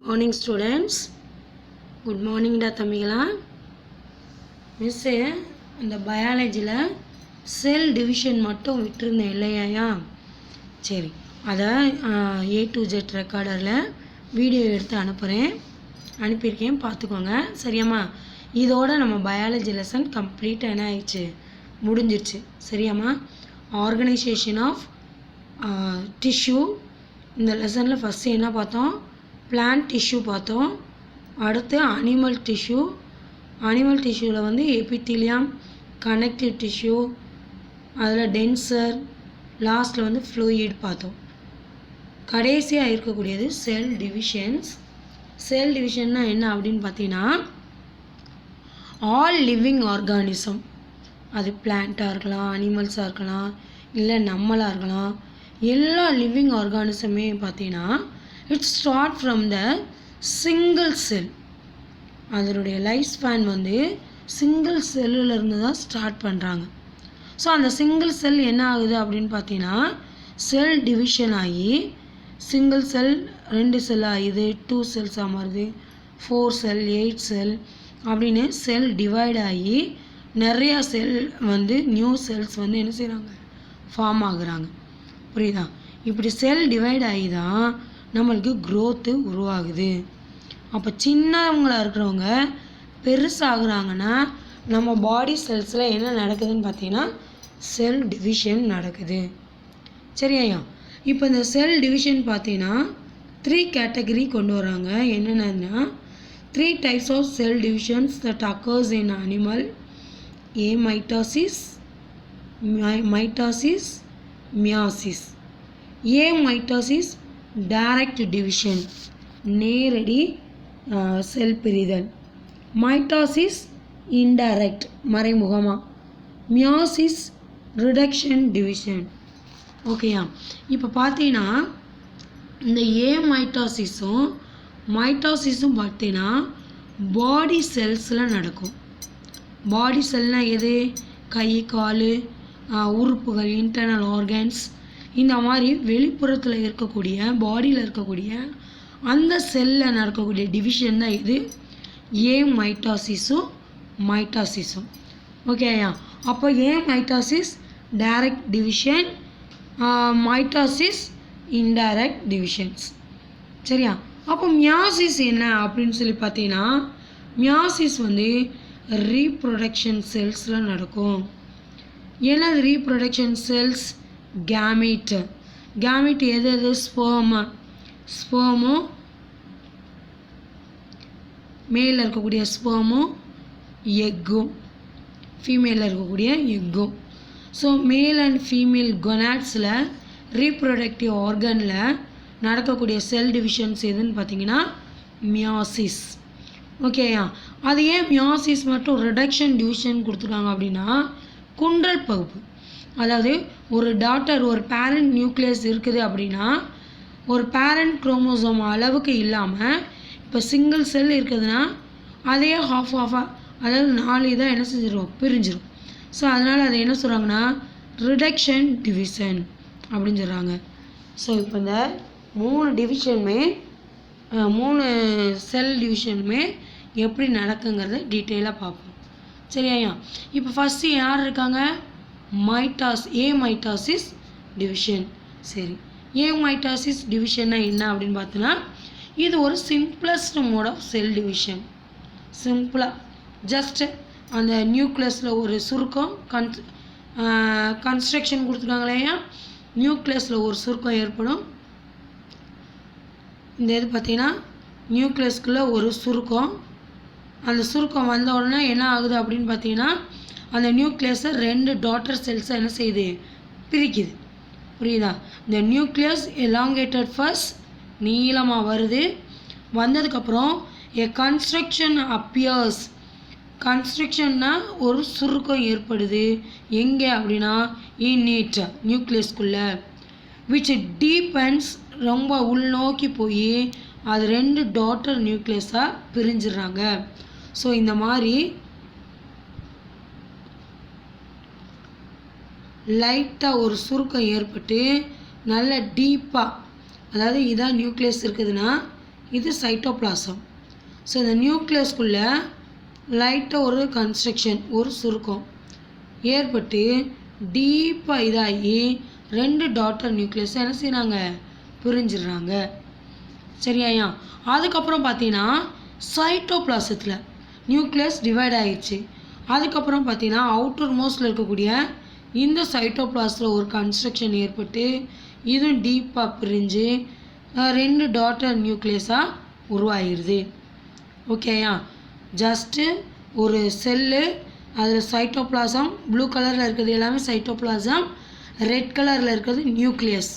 Morning students, good morning டா தம்பிகளா. Miss இந்த பயாலஜியில் செல் டிவிஷன் மட்டும் விட்டுருந்தேன் இல்லையா? சரி, அதை A to Z ரெக்கார்டரில் வீடியோ எடுத்து அனுப்பியிருக்கேன், பார்த்துக்கோங்க சரியாம்மா. இதோட நம்ம பயாலஜி லெசன் கம்ப்ளீட் என்ன ஆயிடுச்சு, முடிஞ்சிருச்சு சரியாம்மா. ஆர்கனைசேஷன் ஆஃப் டிஷ்யூ இந்த லெசனில் ஃபஸ்ட்டு என்ன பார்த்தோம், பிளான்ட் டிஷ்யூ பார்த்தோம். அடுத்து அனிமல் டிஷ்யூவில் வந்து எபித்தீலியம், கனெக்டிவ் டிஷ்யூ, அதில் டென்சர், லாஸ்ட்டில் வந்து ஃப்ளூயிட் பார்த்தோம். கடைசியாக இருக்கக்கூடியது செல் டிவிஷன்ஸ். செல் டிவிஷன்னா என்ன அப்படின்னு பார்த்தீங்கன்னா, ஆல் லிவிங் ஆர்கானிசம், அது பிளான்ட்டாக இருக்கலாம், அனிமல்ஸாக இருக்கலாம், இல்லை நம்மளாக இருக்கலாம், எல்லா லிவிங் ஆர்கானிசமே பார்த்தீங்கன்னா it's start from the single cell. அதனுடைய லைஃப் ஸ்பேன் வந்து சிங்கிள் செல்லுலேருந்து தான் ஸ்டார்ட் பண்ணுறாங்க. ஸோ அந்த சிங்கிள் செல் என்ன ஆகுது அப்படின்னு பார்த்தீங்கன்னா, செல் டிவிஷன் ஆகி சிங்கிள் செல் 2 செல் ஆகுது, 2 செல்ஸாக மாறுது, 4 செல், 8 செல் அப்படின்னு செல் டிவைட் ஆகி நிறையா செல் வந்து நியூ செல்ஸ் வந்து என்ன செய்கிறாங்க, ஃபார்ம் ஆகுறாங்க. புரியுதா? இப்படி செல் டிவைட் ஆகி தான் நம்மளுக்கு க்ரோத்து உருவாகுது. அப்போ சின்னவங்களாக இருக்கிறவங்க பெருசாகிறாங்கன்னா நம்ம பாடி செல்ஸில் என்ன நடக்குதுன்னு பார்த்தீங்கன்னா செல் டிவிஷன் நடக்குது. சரியா? இப்போ இந்த செல் டிவிஷன் பார்த்தீங்கன்னா 3 கேட்டகரி கொண்டு வராங்க. என்னென்னா 3 types of cell divisions that occurs in animal: amitosis, mitosis, meiosis. amitosis direct division, நேரடி செல் பிரிதல். மைட்டாசிஸ் இன்டைரக்ட், மறைமுகமாக. Meiosis reduction division. ஓகேயா? இப்போ பார்த்தீங்கன்னா இந்த மைட்டாசிஸும் பார்த்தீங்கன்னா பாடி செல்ஸில் நடக்கும். பாடி செல்னால் எது? கை, கால், உறுப்புகள், இன்டர்னல் ஆர்கன்ஸ், இந்த மாதிரி வெளிப்புறத்தில் இருக்கக்கூடிய பாடியில் இருக்கக்கூடிய அந்த செல்லில் நடக்கக்கூடிய டிவிஷன் தான் இது மைட்டாசிஸும். ஓகேயா? அப்போ mitosis direct division, mitosis indirect divisions. சரியா? அப்போ மியாசிஸ் என்ன அப்படின்னு சொல்லி பார்த்தீங்கன்னா, மியாசிஸ் வந்து ரீப்ரொடக்ஷன் செல்ஸில் நடக்கும். ஏன்னா ரீப்ரொடக்ஷன் செல்ஸ் கேமீட் எது? ஸ்பெர்மும் மேலில் இருக்கக்கூடிய ஸ்பெர்மும் எக்கும், ஃபீமேலில் இருக்கக்கூடிய எக்கும். ஸோ மேல் அண்ட் ஃபீமேல் கொனாட்ஸில் ரீப்ரொடக்டிவ் ஆர்கனில் நடக்கக்கூடிய செல் டிவிஷன்ஸ் எதுன்னு பார்த்தீங்கன்னா மியாசிஸ். ஓகேயா? அது ஏன் மியாசிஸ் மட்டும் ரிடக்ஷன் டிவிஷன் கொடுத்துருக்காங்க அப்படின்னா, குன்றல் பகுப்பு, அதாவது ஒரு ஒரு பேரண்ட் நியூக்ளியஸ் இருக்குது அப்படின்னா ஒரு பேரண்ட் குரோமோசோம் அளவுக்கு இல்லாமல் இப்போ சிங்கிள் செல் இருக்குதுன்னா அதே ஹாஃபாக, அதாவது 4 இதாக என்ன செஞ்சிடும், பிரிஞ்சிடும். ஸோ அதனால் அதை என்ன சொல்கிறாங்கன்னா ரிடக்ஷன் டிவிஷன் அப்படின்னு சொல்கிறாங்க. ஸோ இப்போ இந்த 3 டிவிஷனுமே 3 செல் டிவிஷனுமே எப்படி நடக்குங்கிறத டீட்டெயிலாக பார்ப்போம். சரியா? இப்போ ஃபஸ்ட்டு யார் இருக்காங்க? Mitosis division. சரி, மைட்டாசிஸ் டிவிஷன்னா என்ன அப்படின்னு பார்த்தோன்னா, இது ஒரு simplest mode of cell division. சிம்பிளாக ஜஸ்ட் அந்த நியூக்ளியஸில் ஒரு சுருக்கம் கன்ஸ்ட்ரக்ஷன் கொடுத்துருக்காங்களேயா, நியூக்ளியஸில் ஒரு சுருக்கம் ஏற்படும். இந்த இது பார்த்தீங்கன்னா நியூக்ளியஸ்குள்ளே ஒரு சுருக்கம், அந்த சுருக்கம் வந்த உடனே என்ன ஆகுது அப்படின்னு பார்த்தீங்கன்னா அந்த நியூக்ளியஸை 2 டாட்டர் செல்ஸை என்ன செய்யுது, பிரிக்குது. புரியுதா? இந்த நியூக்ளியஸ் எலாங்கேட்டட் ஃபர்ஸ்ட், நீளமாக வருது. வந்ததுக்கப்புறம் எ கன்ஸ்ட்ரக்ஷன் அப்பியர்ஸ். கன்ஸ்ட்ரக்ஷன்னா ஒரு சுருக்கம் ஏற்படுது. எங்கே அப்படின்னா இன்இட், நியூக்ளியஸ்குள்ளே. விச் டீப்பன்ஸ், ரொம்ப உள்நோக்கி போய் அது 2 டாட்டர் நியூக்ளியஸாக பிரிஞ்சிடுறாங்க. ஸோ இந்த மாதிரி லைட்டாக ஒரு சுருக்கம் ஏற்பட்டு நல்ல டீப்பாக, அதாவது இதான் நியூக்ளியஸ் இருக்குதுன்னா இது சைட்டோபிளாசம். ஸோ இந்த நியூக்ளியஸ்குள்ளே லைட்டாக ஒரு கன்ஸ்ட்ரக்ஷன், ஒரு சுருக்கம் ஏற்பட்டு டீப்பாக இதாகி 2 டாட்டர் நியூக்ளியஸ் என்ன செய்கிறாங்க, பிரிஞ்சிடுறாங்க. சரியாயா? அதுக்கப்புறம் பார்த்தீங்கன்னா சைட்டோபிளாசத்தில் நியூக்ளியஸ் டிவைட் ஆகிடுச்சு. அதுக்கப்புறம் பார்த்தீங்கன்னா அவுட்டர் மோஸ்டில் இருக்கக்கூடிய இந்த சைட்டோபிளாஸில் ஒரு கன்ஸ்ட்ரக்ஷன் ஏற்பட்டு இதுவும் டீப்பாக பிரிஞ்சு 2 டாட்டர் நியூக்ளியஸாக உருவாகிடுது. ஓகேயா? ஜஸ்ட்டு ஒரு செல்லு, அதில் சைட்டோபிளாசம், ப்ளூ கலரில் இருக்கிறது எல்லாமே சைட்டோபிளாசம், ரெட் கலரில் இருக்கிறது நியூக்ளியஸ்.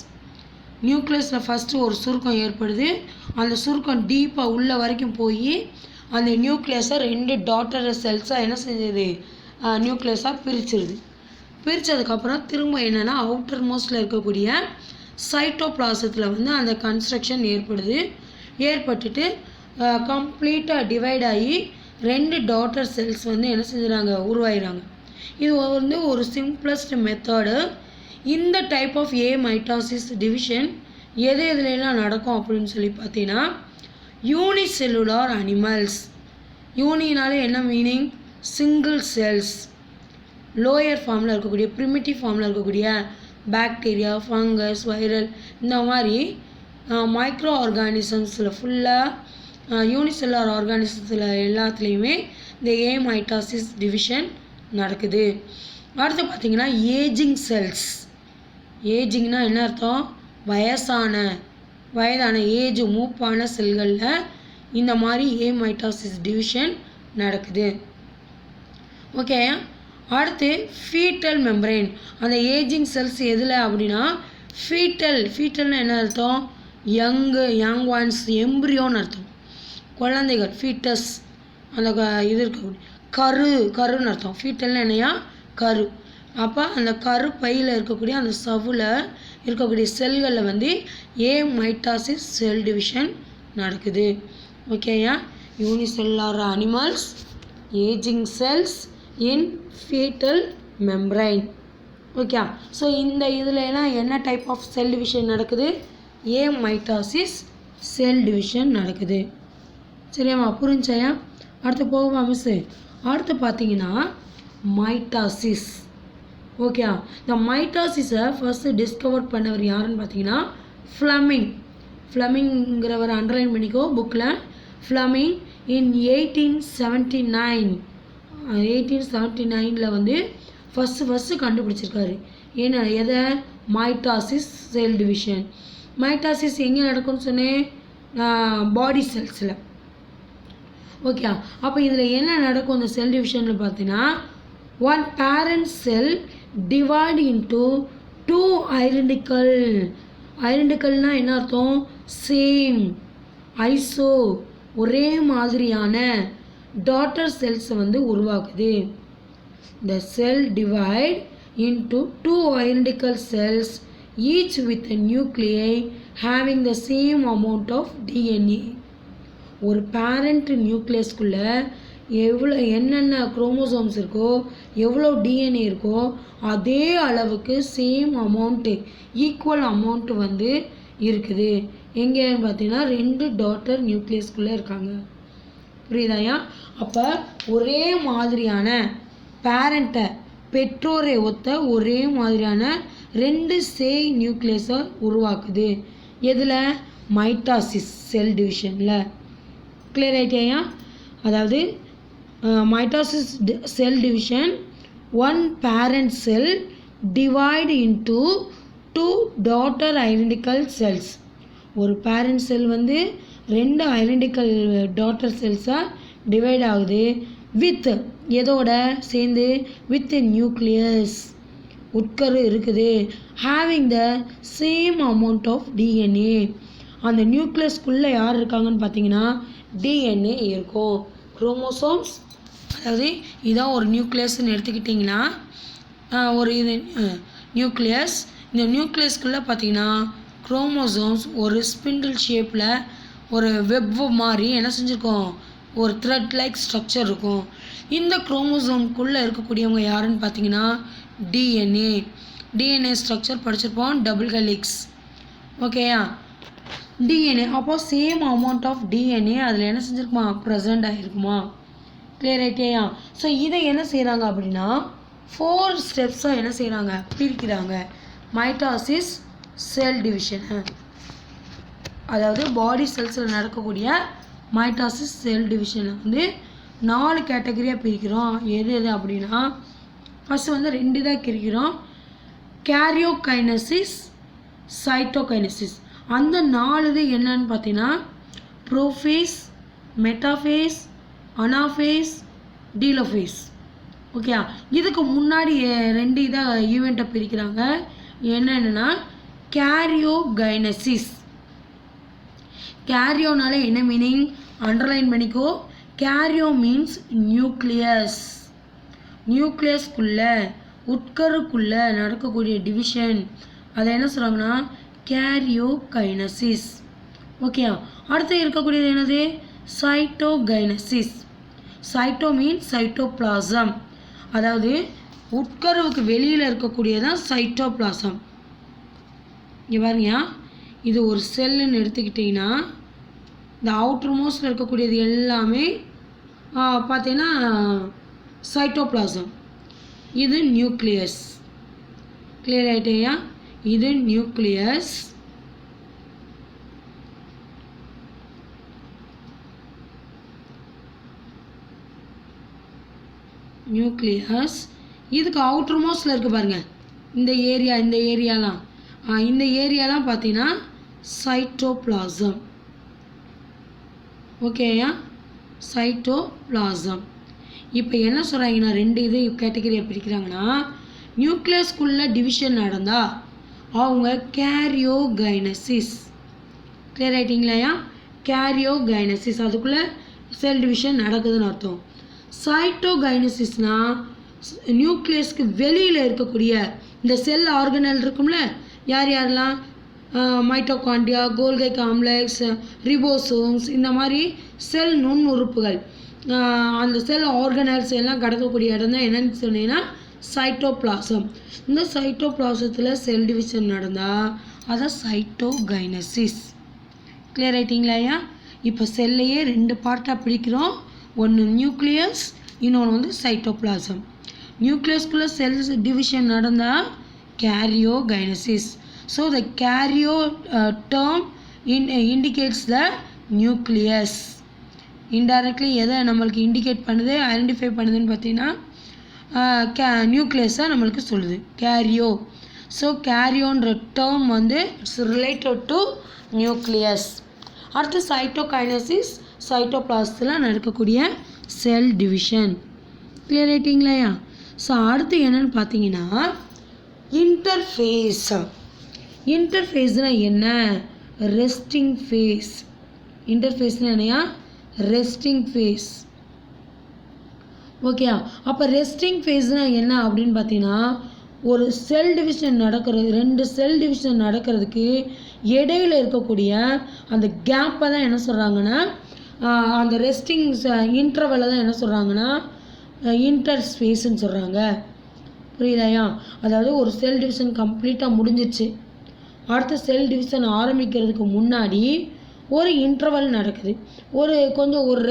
நியூக்ளியஸில் ஃபஸ்ட்டு ஒரு சுருக்கம் ஏற்படுது. அந்த சுருக்கம் டீப்பாக உள்ள வரைக்கும் போய் அந்த நியூக்ளியஸை 2 டாட்டர் செல்ஸாக என்ன செஞ்சது, நியூக்ளியஸாக பிரிச்சிருது. பிரித்ததுக்கப்புறம் திரும்ப என்னென்னா அவுட்டர் மோஸ்டில் இருக்கக்கூடிய சைட்டோபிளாசத்தில் வந்து அந்த கன்ஸ்ட்ரக்ஷன் ஏற்படுது. ஏற்பட்டுட்டு கம்ப்ளீட்டாக டிவைட் ஆகி 2 டாட்டர் செல்ஸ் வந்து என்ன செஞ்சுறாங்க, உருவாகிறாங்க. இது வந்து ஒரு சிம்பிளஸ்ட் மெத்தடு. இந்த type of a mitosis division எதுலாம் நடக்கும் அப்படின்னு சொல்லி பார்த்தீங்கன்னா யூனிசெல்லுலார் அனிமல்ஸ். யூனினாலே என்ன மீனிங், சிங்கிள் செல்ஸ். லோயர் ஃபார்மில் இருக்கக்கூடிய ப்ரிமிட்டிவ் ஃபார்மில் இருக்கக்கூடிய பாக்டீரியா, ஃபங்கஸ், வைரல் இந்த மாதிரி மைக்ரோ ஆர்கானிசம்ஸில் ஃபுல்லாக யூனிசெல்லார் ஆர்கானிசத்தில் எல்லாத்துலேயுமே இந்த ஏ மைட்டாசிஸ் டிவிஷன் நடக்குது. அடுத்து பார்த்திங்கன்னா ஏஜிங் செல்ஸ். ஏஜிங்னா என்ன அர்த்தம், வயதான ஏஜ் மூப்பான செல்களில் இந்த மாதிரி ஏ மைட்டாசிஸ் டிவிஷன் நடக்குது. ஓகே. அடுத்து ஃபீட்டல் மெம்பரேன். அந்த ஏஜிங் செல்ஸ் எதில் அப்படின்னா ஃபீட்டல்னு என்ன அர்த்தம், யங் ஒன்ஸ், எம்ப்ரியோன்னு அர்த்தம். குழந்தைகள், ஃபீட்டஸ், அந்த இது இருக்கக்கூடிய கருன்னு அர்த்தம். ஃபீட்டல்னு என்னையா, கரு. அப்போ அந்த கரு பையில் இருக்கக்கூடிய அந்த சவ்வில் இருக்கக்கூடிய செல்களில் வந்து ஏ மைட்டாசிஸ் செல் டிவிஷன் நடக்குது. ஓகேயா? யூனிசெல்லுலார் அனிமல்ஸ், ஏஜிங் செல்ஸ் இன் ஃபீட்டல் மெம்பரைன். ஓகே. ஸோ இந்த இதுலலாம் என்ன டைப் ஆஃப் செல் டிவிஷன் நடக்குது, ஏ மைட்டாசிஸ் செல் டிவிஷன் நடக்குது. சரியாம்மா, புரிஞ்சாயா? அடுத்து போகவா மிஸ்ஸு? அடுத்து பார்த்தீங்கன்னா மைட்டாசிஸ். ஓகே. இந்த மைட்டாசிஸை ஃபஸ்ட்டு டிஸ்கவர் பண்ணவர் யாருன்னு பார்த்தீங்கன்னா ஃப்ளமிங்கிறவர் அண்டர்லைன் பண்ணிக்கோ புக்கில். ஃப்ளமிங் இன் 1879 வந்து ஃபஸ்ட்டு கண்டுபிடிச்சிருக்காரு. ஏன்னா எதை, மைட்டாசிஸ் செல் டிவிஷன். மைட்டாசிஸ் எங்கே நடக்கும்னு சொன்னேன், பாடி செல்ஸில். ஓகே. அப்போ இதில் என்ன நடக்கும் இந்த செல் டிவிஷனில் பார்த்தீங்கன்னா, one parent cell divide into 2 ஐடென்டிக்கல்னால் என்ன அர்த்தம், சேம், ஐசோ, ஒரே மாதிரியான டாட்டர் செல்ஸை வந்து உருவாக்குது. The cell divide into 2 identical cells, each with a nuclei having the same amount of DNA. ஒரு பேரண்ட் நியூக்ளியஸ்குள்ளே என்னென்ன குரோமோசோம்ஸ் இருக்கோ, எவ்வளோ டிஎன்ஏ இருக்கோ அதே அளவுக்கு சேம் அமௌண்ட்டு, ஈக்குவல் அமௌண்ட்டு வந்து இருக்குது. எங்கேன்னு பார்த்தீங்கன்னா 2 டாட்டர் நியூக்ளியஸ்குள்ளே இருக்காங்க. புரியுதாயா? அப்போ ஒரே மாதிரியான பேரண்ட்டை, பெற்றோரை ஒத்த ஒரே மாதிரியான 2 சேய் நியூக்ளியஸை உருவாக்குது. எதில், மைட்டாசிஸ் செல் டிவிஷனில். கிளியர் ஆகிட்டேயா? அதாவது mitosis cell division, one parent cell divide into 2 daughter identical cells. ஒரு பேரண்ட் செல் வந்து 2 ஐடென்டிக்கல் டாட்டர் செல்ஸாக டிவைட் ஆகுது. வித் எதோட சேர்ந்து, வித் நியூக்ளியஸ், உட்கரு இருக்குது. Having the same amount of DNA. அந்த நியூக்ளியஸ்குள்ளே யார் இருக்காங்கன்னு பார்த்தீங்கன்னா டிஎன்ஏ இருக்கும். குரோமோசோம்ஸ், அதாவது இதான் ஒரு நியூக்ளியஸ்ன்னு எடுத்துக்கிட்டிங்கன்னா ஒரு இது நியூக்ளியஸ். இந்த நியூக்ளியஸ்குள்ளே பார்த்தீங்கன்னா குரோமோசோம்ஸ் ஒரு ஸ்பிண்டில் ஷேப்பில் ஒரு வெப் மாதிரி என்ன செஞ்சுருக்கோம், ஒரு த்ரெட் லைக் ஸ்ட்ரக்சர் இருக்கும். இந்த குரோமோசோம்குள்ளே இருக்கக்கூடியவங்க யாருன்னு பார்த்தீங்கன்னா டிஎன்ஏ ஸ்ட்ரக்சர் படிச்சிருப்போம், டபுள் ஹெலிக்ஸ். ஓகேயா? டிஎன்ஏ. அப்போ சேம் அமௌண்ட் ஆஃப் டிஎன்ஏ அதில் என்ன செஞ்சுருக்குமா, ப்ரெசென்ட் ஆகிருக்குமா. கிளியர் ஆகிட்டேயா. ஸோ இதை என்ன செய்கிறாங்க அப்படின்னா 4 ஸ்டெப்ஸாக என்ன செய்கிறாங்க, பிரிக்கிறாங்க. மைட்டாசிஸ், செல் டிவிஷனு, அதாவது பாடி செல்ஸில் நடக்கக்கூடிய மைட்டாசிஸ் செல் டிவிஷனை வந்து 4 கேட்டகரியாக பிரிக்கிறோம். எது எது அப்படின்னா ஃபஸ்ட்டு வந்து 2 தான் பிரிக்கிறோம். Karyokinesis, cytokinesis. அந்த 4 இது என்னன்னு பார்த்தீங்கன்னா prophase, metaphase, anaphase, telophase. Okay, இதுக்கு முன்னாடி 2 இதாக ஈவெண்ட்டை பிரிக்கிறாங்க. என்னென்னா கேரியோகைனசிஸ். கேரியோனால என்ன மீனிங், அண்டர்லைன் பண்ணிக்கோ. கேரியோ மீன்ஸ் நியூக்ளியஸ். நியூக்ளியஸ்குள்ளே உட்கருக்குள்ளே நடக்கக்கூடிய டிவிஷன், அதை என்ன சொல்கிறாங்கன்னா கேரியோகைனசிஸ். ஓகே, அடுத்து இருக்கக்கூடியது என்னது, சைட்டோகைனசிஸ். சைட்டோ மீன்ஸ் சைட்டோபிளாசம், அதாவது உட்கருவுக்கு வெளியில் இருக்கக்கூடியதான் சைட்டோபிளாசம். இங்கே பாருங்க, இது ஒரு செல்லுன்னு எடுத்துக்கிட்டிங்கன்னா இந்த அவுட்டர் மோஸ்டில் இருக்கக்கூடியது எல்லாமே பார்த்தீங்கன்னா சைட்டோபிளாசம். இது நியூக்ளியஸ். கிளியர் ஆகிட்டேயா. இது நியூக்ளியஸ். நியூக்ளியஸ். இதுக்கு அவுட்டர் மோஸ்டில் இருக்குது பாருங்கள், இந்த ஏரியாலாம் இந்த ஏரியாலாம் பார்த்தீங்கன்னா சைட்டோபிளாசம். ஓகேயா, சைட்டோபிளாசம். இப்போ என்ன சொல்கிறாங்கன்னா 2 இது கேட்டகரியை பிரிக்கிறாங்கன்னா நியூக்ளியஸ்குள்ளே டிவிஷன் நடந்தால் அவங்க கேரியோகைனசிஸ். கிளியர் ஆகிட்டிங்களையா. கேரியோகைனசிஸ், அதுக்குள்ளே செல் டிவிஷன் நடக்குதுன்னு அர்த்தம். சைட்டோகைனசிஸ்னால் நியூக்ளியஸ்க்கு வெளியில் இருக்கக்கூடிய இந்த செல் ஆர்கனல் இருக்கும்ல, யாரெல்லாம் மைட்டோகாண்ட்ரியா, கோல்கை காம்ப்ளெக்ஸ், ரிபோசோம்ஸ், இந்த மாதிரி செல் நுண் உறுப்புகள், அந்த செல் ஆர்கனல்ஸ் எல்லாம் கடக்கக்கூடிய இடம் தான் என்னன்னு சொன்னீங்கன்னா சைட்டோபிளாசம். இந்த சைட்டோபிளாசத்தில் செல் டிவிஷன் நடந்தால் அதை சைட்டோகைனசிஸ். கிளியர் ஆகிட்டிங்களாயா. இப்போ செல்லையே 2 பார்ட்டாக பிடிக்கிறோம். ஒன்று நியூக்ளியஸ், இன்னொன்று வந்து சைட்டோபிளாசம். நியூக்ளியஸ்குள்ளே செல்ஸ் டிவிஷன் நடந்தால் karyokinesis. So the கேரியோ term indicates the nucleus. Indirectly எதை நம்மளுக்கு இண்டிகேட் பண்ணுது, ஐடென்டிஃபை பண்ணுதுன்னு பார்த்தீங்கன்னா நியூக்ளியஸாக நம்மளுக்கு சொல்லுது கேரியோ. ஸோ கேரியோன்ற டேர்ம் வந்து இட்ஸ் ரிலேட்டட் டு நியூக்ளியஸ். அடுத்து சைட்டோகைனசிஸ், சைட்டோபிளாசத்தில் நடக்கக்கூடிய செல் டிவிஷன். கிளியர் ஆகிட்டிங்களையா. ஸோ அடுத்து என்னென்னு பார்த்தீங்கன்னா இன்டர்ஃபேஸ். இன்டர்ஃபேஸ்னால் என்ன, ரெஸ்டிங் ஃபேஸ். இன்டர்ஃபேஸ்னால் என்னையா, ரெஸ்டிங் ஃபேஸ். ஓகே, அப்போ ரெஸ்டிங் ஃபேஸ்னால் என்ன அப்படின்னு பார்த்தீங்கன்னா ஒரு செல் டிவிஷன் நடக்கிறது, 2 செல் டிவிஷன் நடக்கிறதுக்கு இடையில் இருக்கக்கூடிய அந்த கேப்பை தான் என்ன சொல்கிறாங்கன்னா அந்த ரெஸ்டிங் இன்டர்வலை தான் என்ன சொல்கிறாங்கன்னா இன்டர்ஸ்பேஸ்ன்னு சொல்கிறாங்க. புரியுதாயா. அதாவது ஒரு செல் டிவிஷன் கம்ப்ளீட்டாக முடிஞ்சிச்சு, அடுத்த செல் டிவிஷன் ஆரம்பிக்கிறதுக்கு முன்னாடி ஒரு இன்டர்வல் நடக்குது, ஒரு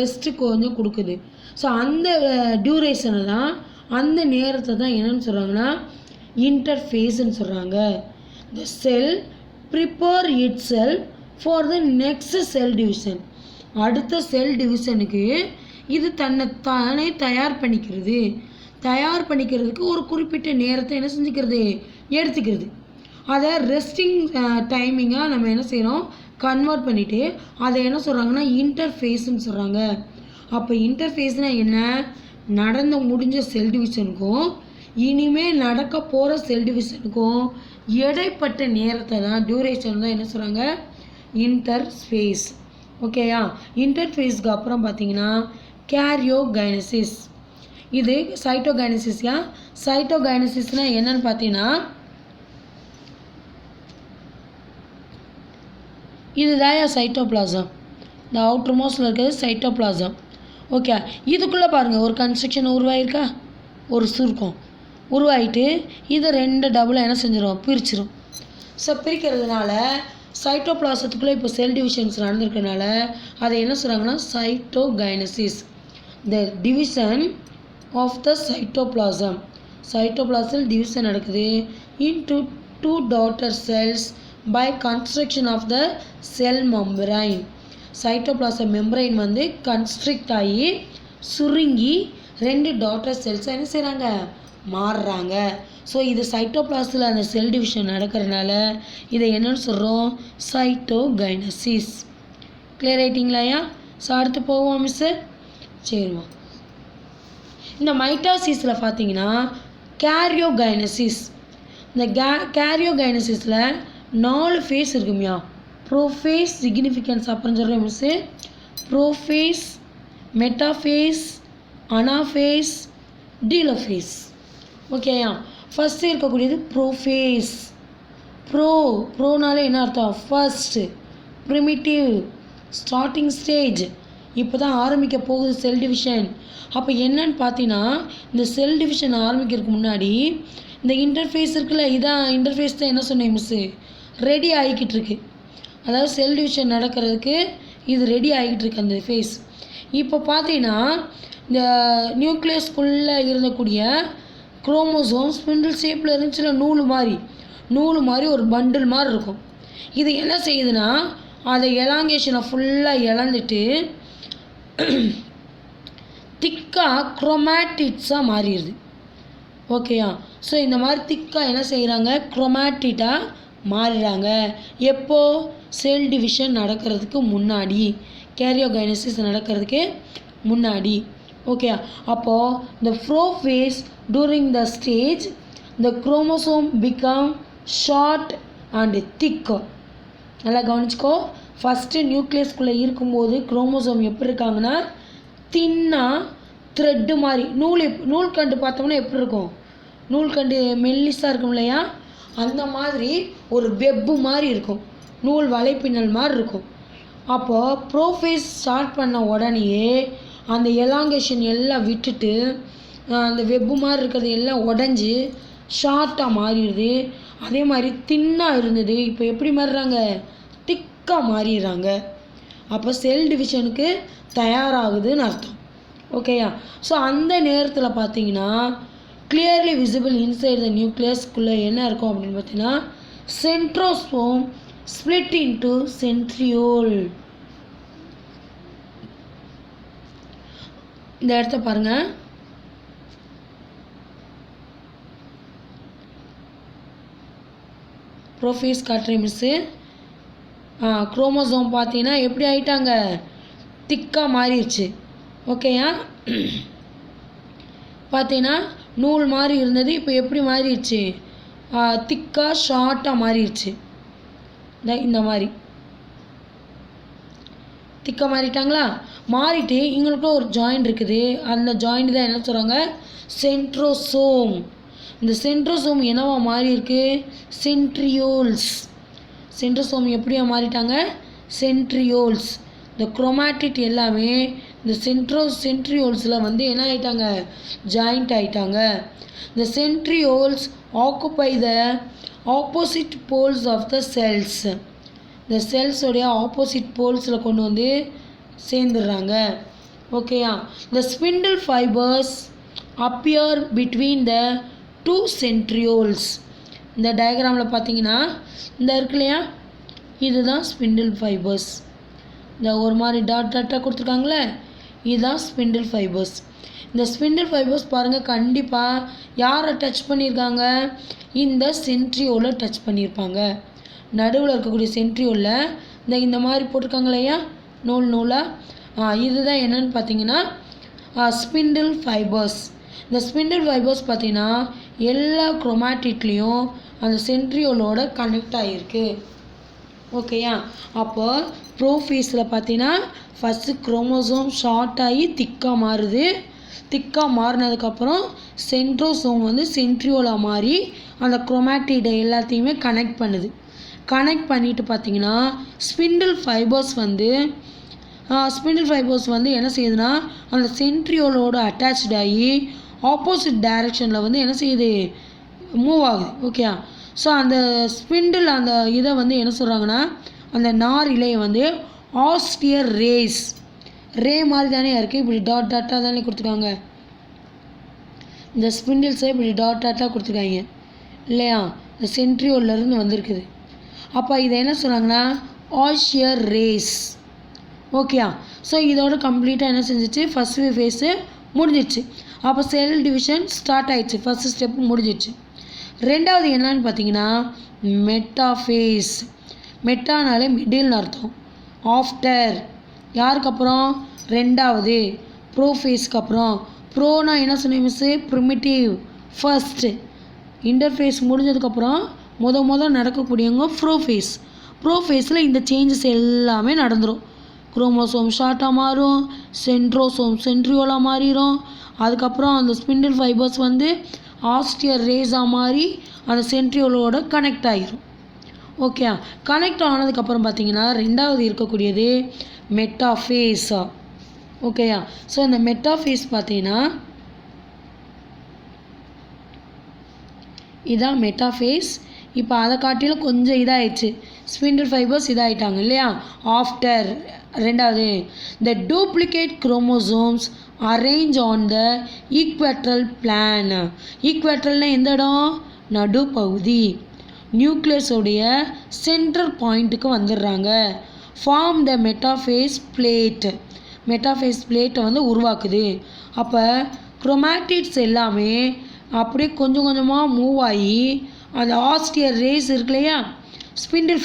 ரெஸ்ட்டு கொஞ்சம் கொடுக்குது. ஸோ அந்த டியூரேஷனை தான், அந்த நேரத்தை தான் என்னன்னு சொல்கிறாங்கன்னா இன்டர்ஃபேஸ்ன்னு சொல்கிறாங்க. The cell prepare it cell for the next cell division. அடுத்த செல் டிவிஷனுக்கு இது தானே தயார் பண்ணிக்கிறதுக்கு ஒரு குறிப்பிட்ட நேரத்தை என்ன செஞ்சுக்கிறது, எடுத்துக்கிறது. அதை ரெஸ்டிங் டைமிங்காக நம்ம என்ன செய்கிறோம், கன்வெர்ட் பண்ணிவிட்டு அதை என்ன சொல்கிறாங்கன்னா இன்டர்ஃபேஸ்ன்னு சொல்கிறாங்க. அப்போ இன்டர்ஃபேஸ்னால் என்ன, நடந்து முடிஞ்ச செல் டிவிஷனுக்கும் இனிமேல் நடக்க போகிற செல் டிவிஷனுக்கும் இடைப்பட்ட நேரத்தை தான், டியூரேஷன் தான் என்ன சொல்கிறாங்க இன்டர்ஸ்பேஸ். ஓகேயா. இன்டர்ஃபேஸ்க்கு அப்புறம் பார்த்தீங்கன்னா கேரியோகைனசிஸ். இது சைட்டோகைனசிஸ்யா. சைட்டோகைனசிஸ்னால் என்னன்னு பார்த்தீங்கன்னா இதுதான் சைட்டோபிளாசம். இந்த அவுட்டர் மோஸ்டில் இருக்கிறது சைட்டோபிளாசம். ஓகே, இதுக்குள்ளே பாருங்கள் ஒரு கன்ஸ்ட்ரக்ஷன் உருவாயிருக்கா, ஒரு சுருக்கம் உருவாயிட்டு இதை 2 டபுளாக என்ன செஞ்சிடும், பிரிச்சிடும். ஸோ பிரிக்கிறதுனால சைட்டோபிளாசத்துக்குள்ளே இப்போ செல் டிவிஷன்ஸ் நடந்திருக்கனால அதை என்ன சொல்கிறாங்கன்னா cytokinesis, the division of the cytoplasm. Cytoplasmic division நடக்குது into 2 daughter cells by construction of the cell membrane. Cytoplasm membrane வந்து கன்ஸ்ட்ரிக்ட் ஆகி சுருங்கி 2 டாட்டர் செல்ஸை என்ன செய்கிறாங்க, மாறுறாங்க. ஸோ இது சைட்டோபிளாஸில் அந்த செல் டிவிஷன் நடக்கிறதுனால இதை என்னன்னு சொல்கிறோம், சைட்டோகைனசிஸ். கிளியர் ஆகிட்டிங்களாயா? ஸோ அடுத்து போவோம் மிஸ்ஸு. சரிம்மா. இந்த மைட்டாசிஸில் பார்த்தீங்கன்னா கேரியோகைனசிஸ். இந்த கேரியோகைனசிஸில் 4 ஃபேஸ் இருக்குமியா. ப்ரோஃபேஸ் சிக்னிஃபிகன்ஸ் அப்புறம் சொல்கிறேன் miss. Prophase, metaphase, anaphase, telophase. ஓகேயா? ஃபஸ்ட்டு இருக்கக்கூடியது ப்ரோஃபேஸ். ப்ரோனாலே என்ன அர்த்தம், ஃபர்ஸ்ட், ப்ரிமிட்டிவ், ஸ்டார்டிங் ஸ்டேஜ், இப்போ தான் ஆரம்பிக்க போகுது செல் டிவிஷன். அப்போ என்னன்னு பார்த்தீங்கன்னா இந்த செல் டிவிஷன் ஆரம்பிக்கிறதுக்கு முன்னாடி இந்த இன்டர்ஃபேஸ் இருக்குல்ல, இதான் இன்டர்ஃபேஸ் தான் என்ன சொன்னேன் மிஸ்ஸு, ரெடி ஆகிக்கிட்டு இருக்கு. அதாவது செல் டிவிஷன் நடக்கிறதுக்கு இது ரெடி ஆகிக்கிட்டு இருக்கு அந்த ஃபேஸ். இப்போ பார்த்தீங்கன்னா இந்த நியூக்ளியஸ்குள்ளே இருந்தக்கூடிய குரோமோசோம் ஸ்பிண்டில் ஷேப்பில் இருந்துச்சுல, நூல் மாதிரி ஒரு பண்டில் மாதிரி இருக்கும். இது என்ன செய்யுதுன்னா அதை எலாங்கேஷனை ஃபுல்லாக இழந்துட்டு திக்காக குரோமேட்டிட்ஸாக மாறிடுது. ஓகேயா? ஸோ இந்த மாதிரி திக்காக என்ன செய்கிறாங்க, குரோமேட்டிட்டாக மாறிடுறாங்க. எப்போ, செல் டிவிஷன் நடக்கிறதுக்கு முன்னாடி, கேரியோகைனசிஸ் நடக்கிறதுக்கு முன்னாடி. ஓகே, அப்போது இந்த prophase during the stage the chromosome become short and thick. நல்லா கவனிச்சுக்கோ. ஃபஸ்ட்டு நியூக்ளியஸ்குள்ளே இருக்கும்போது குரோமோசோம் எப்படி இருக்காங்கன்னா தின்னாக த்ரெட்டு மாதிரி, நூல்கண்டு பார்த்தோம்னா எப்படி இருக்கும், நூல்கண்டு மெல்லிஸாக இருக்கும் இல்லையா, அந்த மாதிரி ஒரு வெப்பு மாதிரி இருக்கும், நூல் வலைப்பின்னல் மாதிரி இருக்கும். அப்போது ப்ரோஃபேஸ் ஸ்டார்ட் பண்ண உடனேயே அந்த எலாங்கேஷன் எல்லாம் விட்டுட்டு அந்த வெப்பு மாதிரி இருக்கிறது எல்லாம் உடஞ்சி ஷார்ட்டாக மாறிடுது. அதே மாதிரி தின்னாக இருந்தது இப்போ எப்படி மாறுறாங்க, திக்காக மாறிடுறாங்க. அப்போ செல் டிவிஷனுக்கு தயாராகுதுன்னு அர்த்தம். ஓகேயா? ஸோ அந்த நேரத்தில் பார்த்தீங்கன்னா கிளியர்லி விசிபிள் இன்சைட் த நியூக்ளியஸ்குள்ளே என்ன இருக்கும் அப்படின்னு பார்த்தீங்கன்னா சென்ட்ரோசோம் ஸ்ப்ளிட் இன்டு சென்ட்ரியோல். இந்த இடத்த பாருங்கள். ப்ரோஃபேஸ் காட்டுறேன் மிஸ்ஸு. குரோமோசோம் பார்த்தீங்கன்னா எப்படி ஆகிட்டாங்க, திக்காக மாறிடுச்சு. ஓகேயா? பார்த்தீங்கன்னா நூல் மாதிரி இருந்தது இப்போ எப்படி மாறிடுச்சு, திக்காக ஷார்ட்டாக மாறிடுச்சு. இந்த மாதிரி திக்காக மாறிட்டாங்களா, மாறிட்டு இவங்களுக்கும் ஒரு ஜாயிண்ட் இருக்குது. அந்த ஜாயிண்ட் தான் என்ன சொல்கிறாங்க, சென்ட்ரோசோம். இந்த சென்ட்ரோசோம் என்னவா மாறி இருக்கு, சென்ட்ரியோல்ஸ். சென்ட்ரோசோம் எப்படியா மாறிட்டாங்க, சென்ட்ரியோல்ஸ். இந்த குரோமாட்டிட் எல்லாமே இந்த சென்ட்ரியோல்ஸில் வந்து என்ன ஆகிட்டாங்க, ஜாயிண்ட் ஆகிட்டாங்க. இந்த centrioles occupy the opposite poles of the cells. இந்த செல்ஸோடைய ஆப்போசிட் போல்ஸில் கொண்டு வந்து சேர்ந்துடுறாங்க. ஓகேயா? இந்த spindle fibres appear between the 2 centrioles. இந்த டயக்ராமில் பார்த்தீங்கன்னா இந்த இருக்கு இல்லையா, இதுதான் ஸ்பிண்டில் ஃபைபர்ஸ். இந்த ஒரு மாதிரி டாட்டாக கொடுத்துருக்காங்களே, இதுதான் ஸ்பிண்டில் ஃபைபர்ஸ். இந்த ஸ்பிண்டில் ஃபைபர்ஸ் பாருங்கள், கண்டிப்பாக யாரை டச் பண்ணியிருக்காங்க, இந்த சென்ட்ரியோலை டச் பண்ணியிருப்பாங்க. நடுவில் இருக்கக்கூடிய சென்ட்ரியோலில் இந்த மாதிரி போட்டிருக்காங்க இல்லையா, நூலாக, இதுதான் என்னன்னு பார்த்தீங்கன்னா ஸ்பிண்டில் ஃபைபர்ஸ். இந்த ஸ்பிண்டில் ஃபைபர்ஸ் பார்த்தீங்கன்னா எல்லா குரோமாட்டிட்லேயும் அந்த சென்ட்ரியோலோட கனெக்ட் ஆகிருக்கு. ஓகேயா? அப்போ ப்ரோஃபேஸில் பார்த்தீங்கன்னா ஃபஸ்ட்டு குரோமோசோம் ஷார்ட் ஆகி திக்காக மாறுது. திக்காக மாறினதுக்கப்புறம் சென்ட்ரோசோம் வந்து சென்ட்ரியோலாக மாறி அந்த குரோமாட்டிடை எல்லாத்தையுமே கனெக்ட் பண்ணுது. கனெக்ட் பண்ணிவிட்டு பார்த்தீங்கன்னா ஸ்பிண்டில் ஃபைபர்ஸ் வந்து என்ன செய்யுதுன்னா அந்த சென்ட்ரியோலோட அட்டாச்சாகி ஆப்போசிட் டைரக்ஷனில் வந்து என்ன செய்யுது, மூவ் ஆகுது. ஓகே, ஸோ அந்த ஸ்பிண்டில் அந்த இதை வந்து என்ன சொல்கிறாங்கன்னா அந்த நார் இலையை வந்து ஆஸ்டியர் ரேஸ் ரே மாதிரி தானே இருக்குது, இப்படி டாட் டாட்டாக தானே கொடுத்துருக்காங்க. இந்த ஸ்பிண்டில்ஸை இப்படி டாட் டாட்டாக கொடுத்துருக்காங்க இல்லையா, இந்த சென்ட்ரியோலேருந்து வந்திருக்குது. அப்போ இதை என்ன சொல்கிறாங்கன்னா ஆஸ்டியர் ரேஸ். ஓகேயா, ஸோ இதோட கம்ப்ளீட்டாக என்ன செஞ்சிச்சு, ஃபஸ்ட்டு ஃபேஸு முடிஞ்சிச்சு. அப்போ செல் டிவிஷன் ஸ்டார்ட் ஆயிடுச்சு, ஃபஸ்ட்டு ஸ்டெப் முடிஞ்சிச்சு. ரெண்டாவது என்னன்னு பார்த்தீங்கன்னா மெட்டாஃபேஸ். மெட்டானாலே மிடில்னு அர்த்தம். ஆஃப்டர் யாருக்கு அப்புறம், ரெண்டாவது ப்ரோஃபேஸ்க்கு அப்புறம். ப்ரோனா என்ன சொன்னேன் மிஸ்ஸு, ப்ரிமிட்டிவ். ஃபர்ஸ்ட்டு இன்டர்ஃபேஸ் முடிஞ்சதுக்கப்புறம் நடக்கக்கூடியவங்க ப்ரோஃபேஸ். ப்ரோஃபேஸில் இந்த சேஞ்சஸ் எல்லாமே நடந்துடும். குரோமோசோம் ஷார்ட்டாக மாறும், சென்ட்ரோசோம் சென்ட்ரியோலாக மாறிடும். அதுக்கப்புறம் அந்த ஸ்பிண்டில் ஃபைபர்ஸ் வந்து ஆஸ்டியர் ரேஸாக மாறி அந்த சென்ட்ரியோலோட கனெக்ட் ஆகிரும். ஓகே, கனெக்ட் ஆனதுக்கப்புறம் பார்த்தீங்கன்னா ரெண்டாவது இருக்கக்கூடியது மெட்டாஃபேஸா. ஓகேயா, ஸோ இந்த மெட்டாஃபேஸ் பார்த்தீங்கன்னா இதான் மெட்டாஃபேஸ். இப்போ அதை காட்டிலும் கொஞ்சம் இதாகிடுச்சு, ஸ்பிண்டில் ஃபைபர்ஸ் இதாகிட்டாங்க இல்லையா. ஆஃப்டர் ரெண்டாவது the duplicate chromosomes arrange on the equatorial plane. ஈக்வேட்ரல்னால் எந்த இடம், நடுப்பகுதி. நியூக்ளியஸோடைய சென்ட்ரல் பாயிண்ட்டுக்கு வந்துடுறாங்க. Form the metaphase plate. Metaphase பிளேட்டை வந்து உருவாக்குது. அப்போ குரோமேட்டிட்ஸ் எல்லாமே அப்படியே கொஞ்சம் கொஞ்சமாக மூவ் ஆகி அந்த ஆஸ்டியர் ரேஸ் இருக்கு இல்லையா, ஸ்பிண்டில்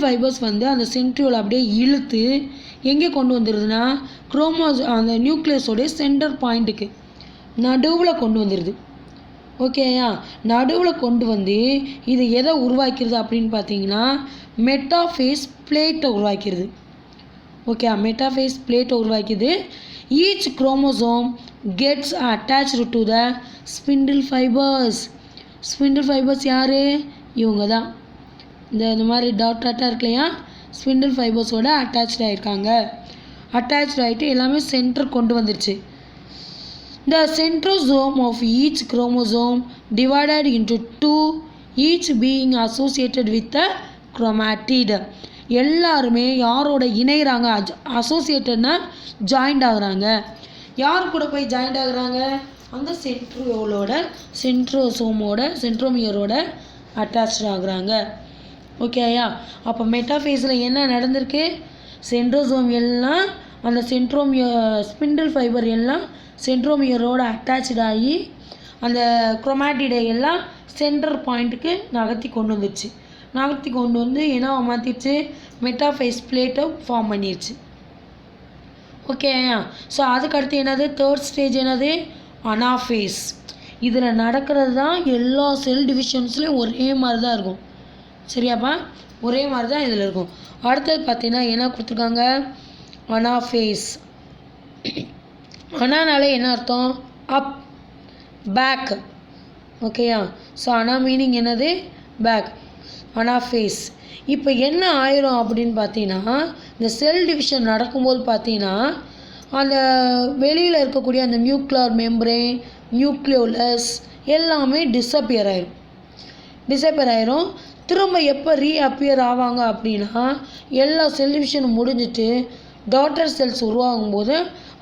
ஃபைபர்ஸ் வந்து அந்த சென்ட்ரியோல் அப்படியே இழுத்து எங்கே கொண்டு வந்துடுதுன்னா அந்த நியூக்ளியஸோடைய சென்டர் பாயிண்ட்டுக்கு நடுவில் கொண்டு வந்துடுது. ஓகேயா, நடுவில் கொண்டு வந்து இது எதை உருவாக்கிறது அப்படின்னு பார்த்தீங்கன்னா மெட்டாஃபேஸ் பிளேட்டை உருவாக்கிறது. ஓகே, மெட்டாஃபேஸ் பிளேட்டை உருவாக்கிது. Each chromosome gets attached to the spindle fibres. Spindle fibres யார், இவங்க தான். இந்த மாதிரி டாட் டாட்டாக இருக்கு இல்லையா, ஸ்பிண்டில் ஃபைபர்ஸோட அட்டாச்சாக ஆகிருக்காங்க. அட்டாச் ஆகிட்டு எல்லாமே சென்டர் கொண்டு வந்துருச்சு. The centrosome of each chromosome divided into two, each being associated with a chromatid. எல்லாருமே யாரோட இணைகிறாங்க, அசோசியேட்டட்னா ஜாயிண்ட் ஆகுறாங்க. யார் கூட போய் ஜாயிண்ட் ஆகுறாங்க, அந்த சென்ட்ரோமியரோட அட்டாச் ஆகுறாங்க. ஓகேயா, அப்போ மெட்டாஃபேஸில் என்ன நடந்திருக்கு, சென்ட்ரோசோம் எல்லாம் அந்த ஸ்பிண்டில் ஃபைபர் எல்லாம் சென்ட்ரோமியரோட அட்டாச்சு ஆகி அந்த குரோமேட்டிடை எல்லாம் சென்டர் பாயிண்ட்டுக்கு நகர்த்தி கொண்டு வந்துடுச்சு. நகர்த்தி கொண்டு வந்து என்ன மாற்றிடுச்சு, மெட்டாஃபேஸ் பிளேட்டை ஃபார்ம் பண்ணிடுச்சு. ஓகேயா, ஸோ அதுக்கடுத்து என்னது, தேர்ட் ஸ்டேஜ் என்னது, அனாஃபேஸ். இதில் நடக்கிறது தான் எல்லா செல் டிவிஷன்ஸ்லேயும் ஒரே மாதிரி தான் இருக்கும். சரியாப்பா, ஒரே மாதிரி தான் இதில் இருக்கும். அடுத்தது பார்த்தீங்கன்னா என்ன கொடுத்துருக்காங்க, அனாஃபேஸ். அனானாலே என்ன அர்த்தம், அப், பேக். ஓகேயா, ஸோ அனா மீனிங் என்னது, பேக். அனாஃபேஸ். இப்போ என்ன ஆயிரும் அப்படின்னு பார்த்தீங்கன்னா இந்த செல் டிவிஷன் நடக்கும்போது பார்த்தீங்கன்னா அந்த வெளியில் இருக்கக்கூடிய அந்த நியூக்ளியர் மெம்பரேன், நியூக்ளியோலஸ் எல்லாமே டிஸப்பியர் ஆயிரும். திரும்ப எப்போ ரீஅப்பியர் ஆவாங்க அப்படின்னா எல்லா செல் டிவிஷனும் முடிஞ்சிட்டு டாட்டர் செல்ஸ் உருவாகும்போது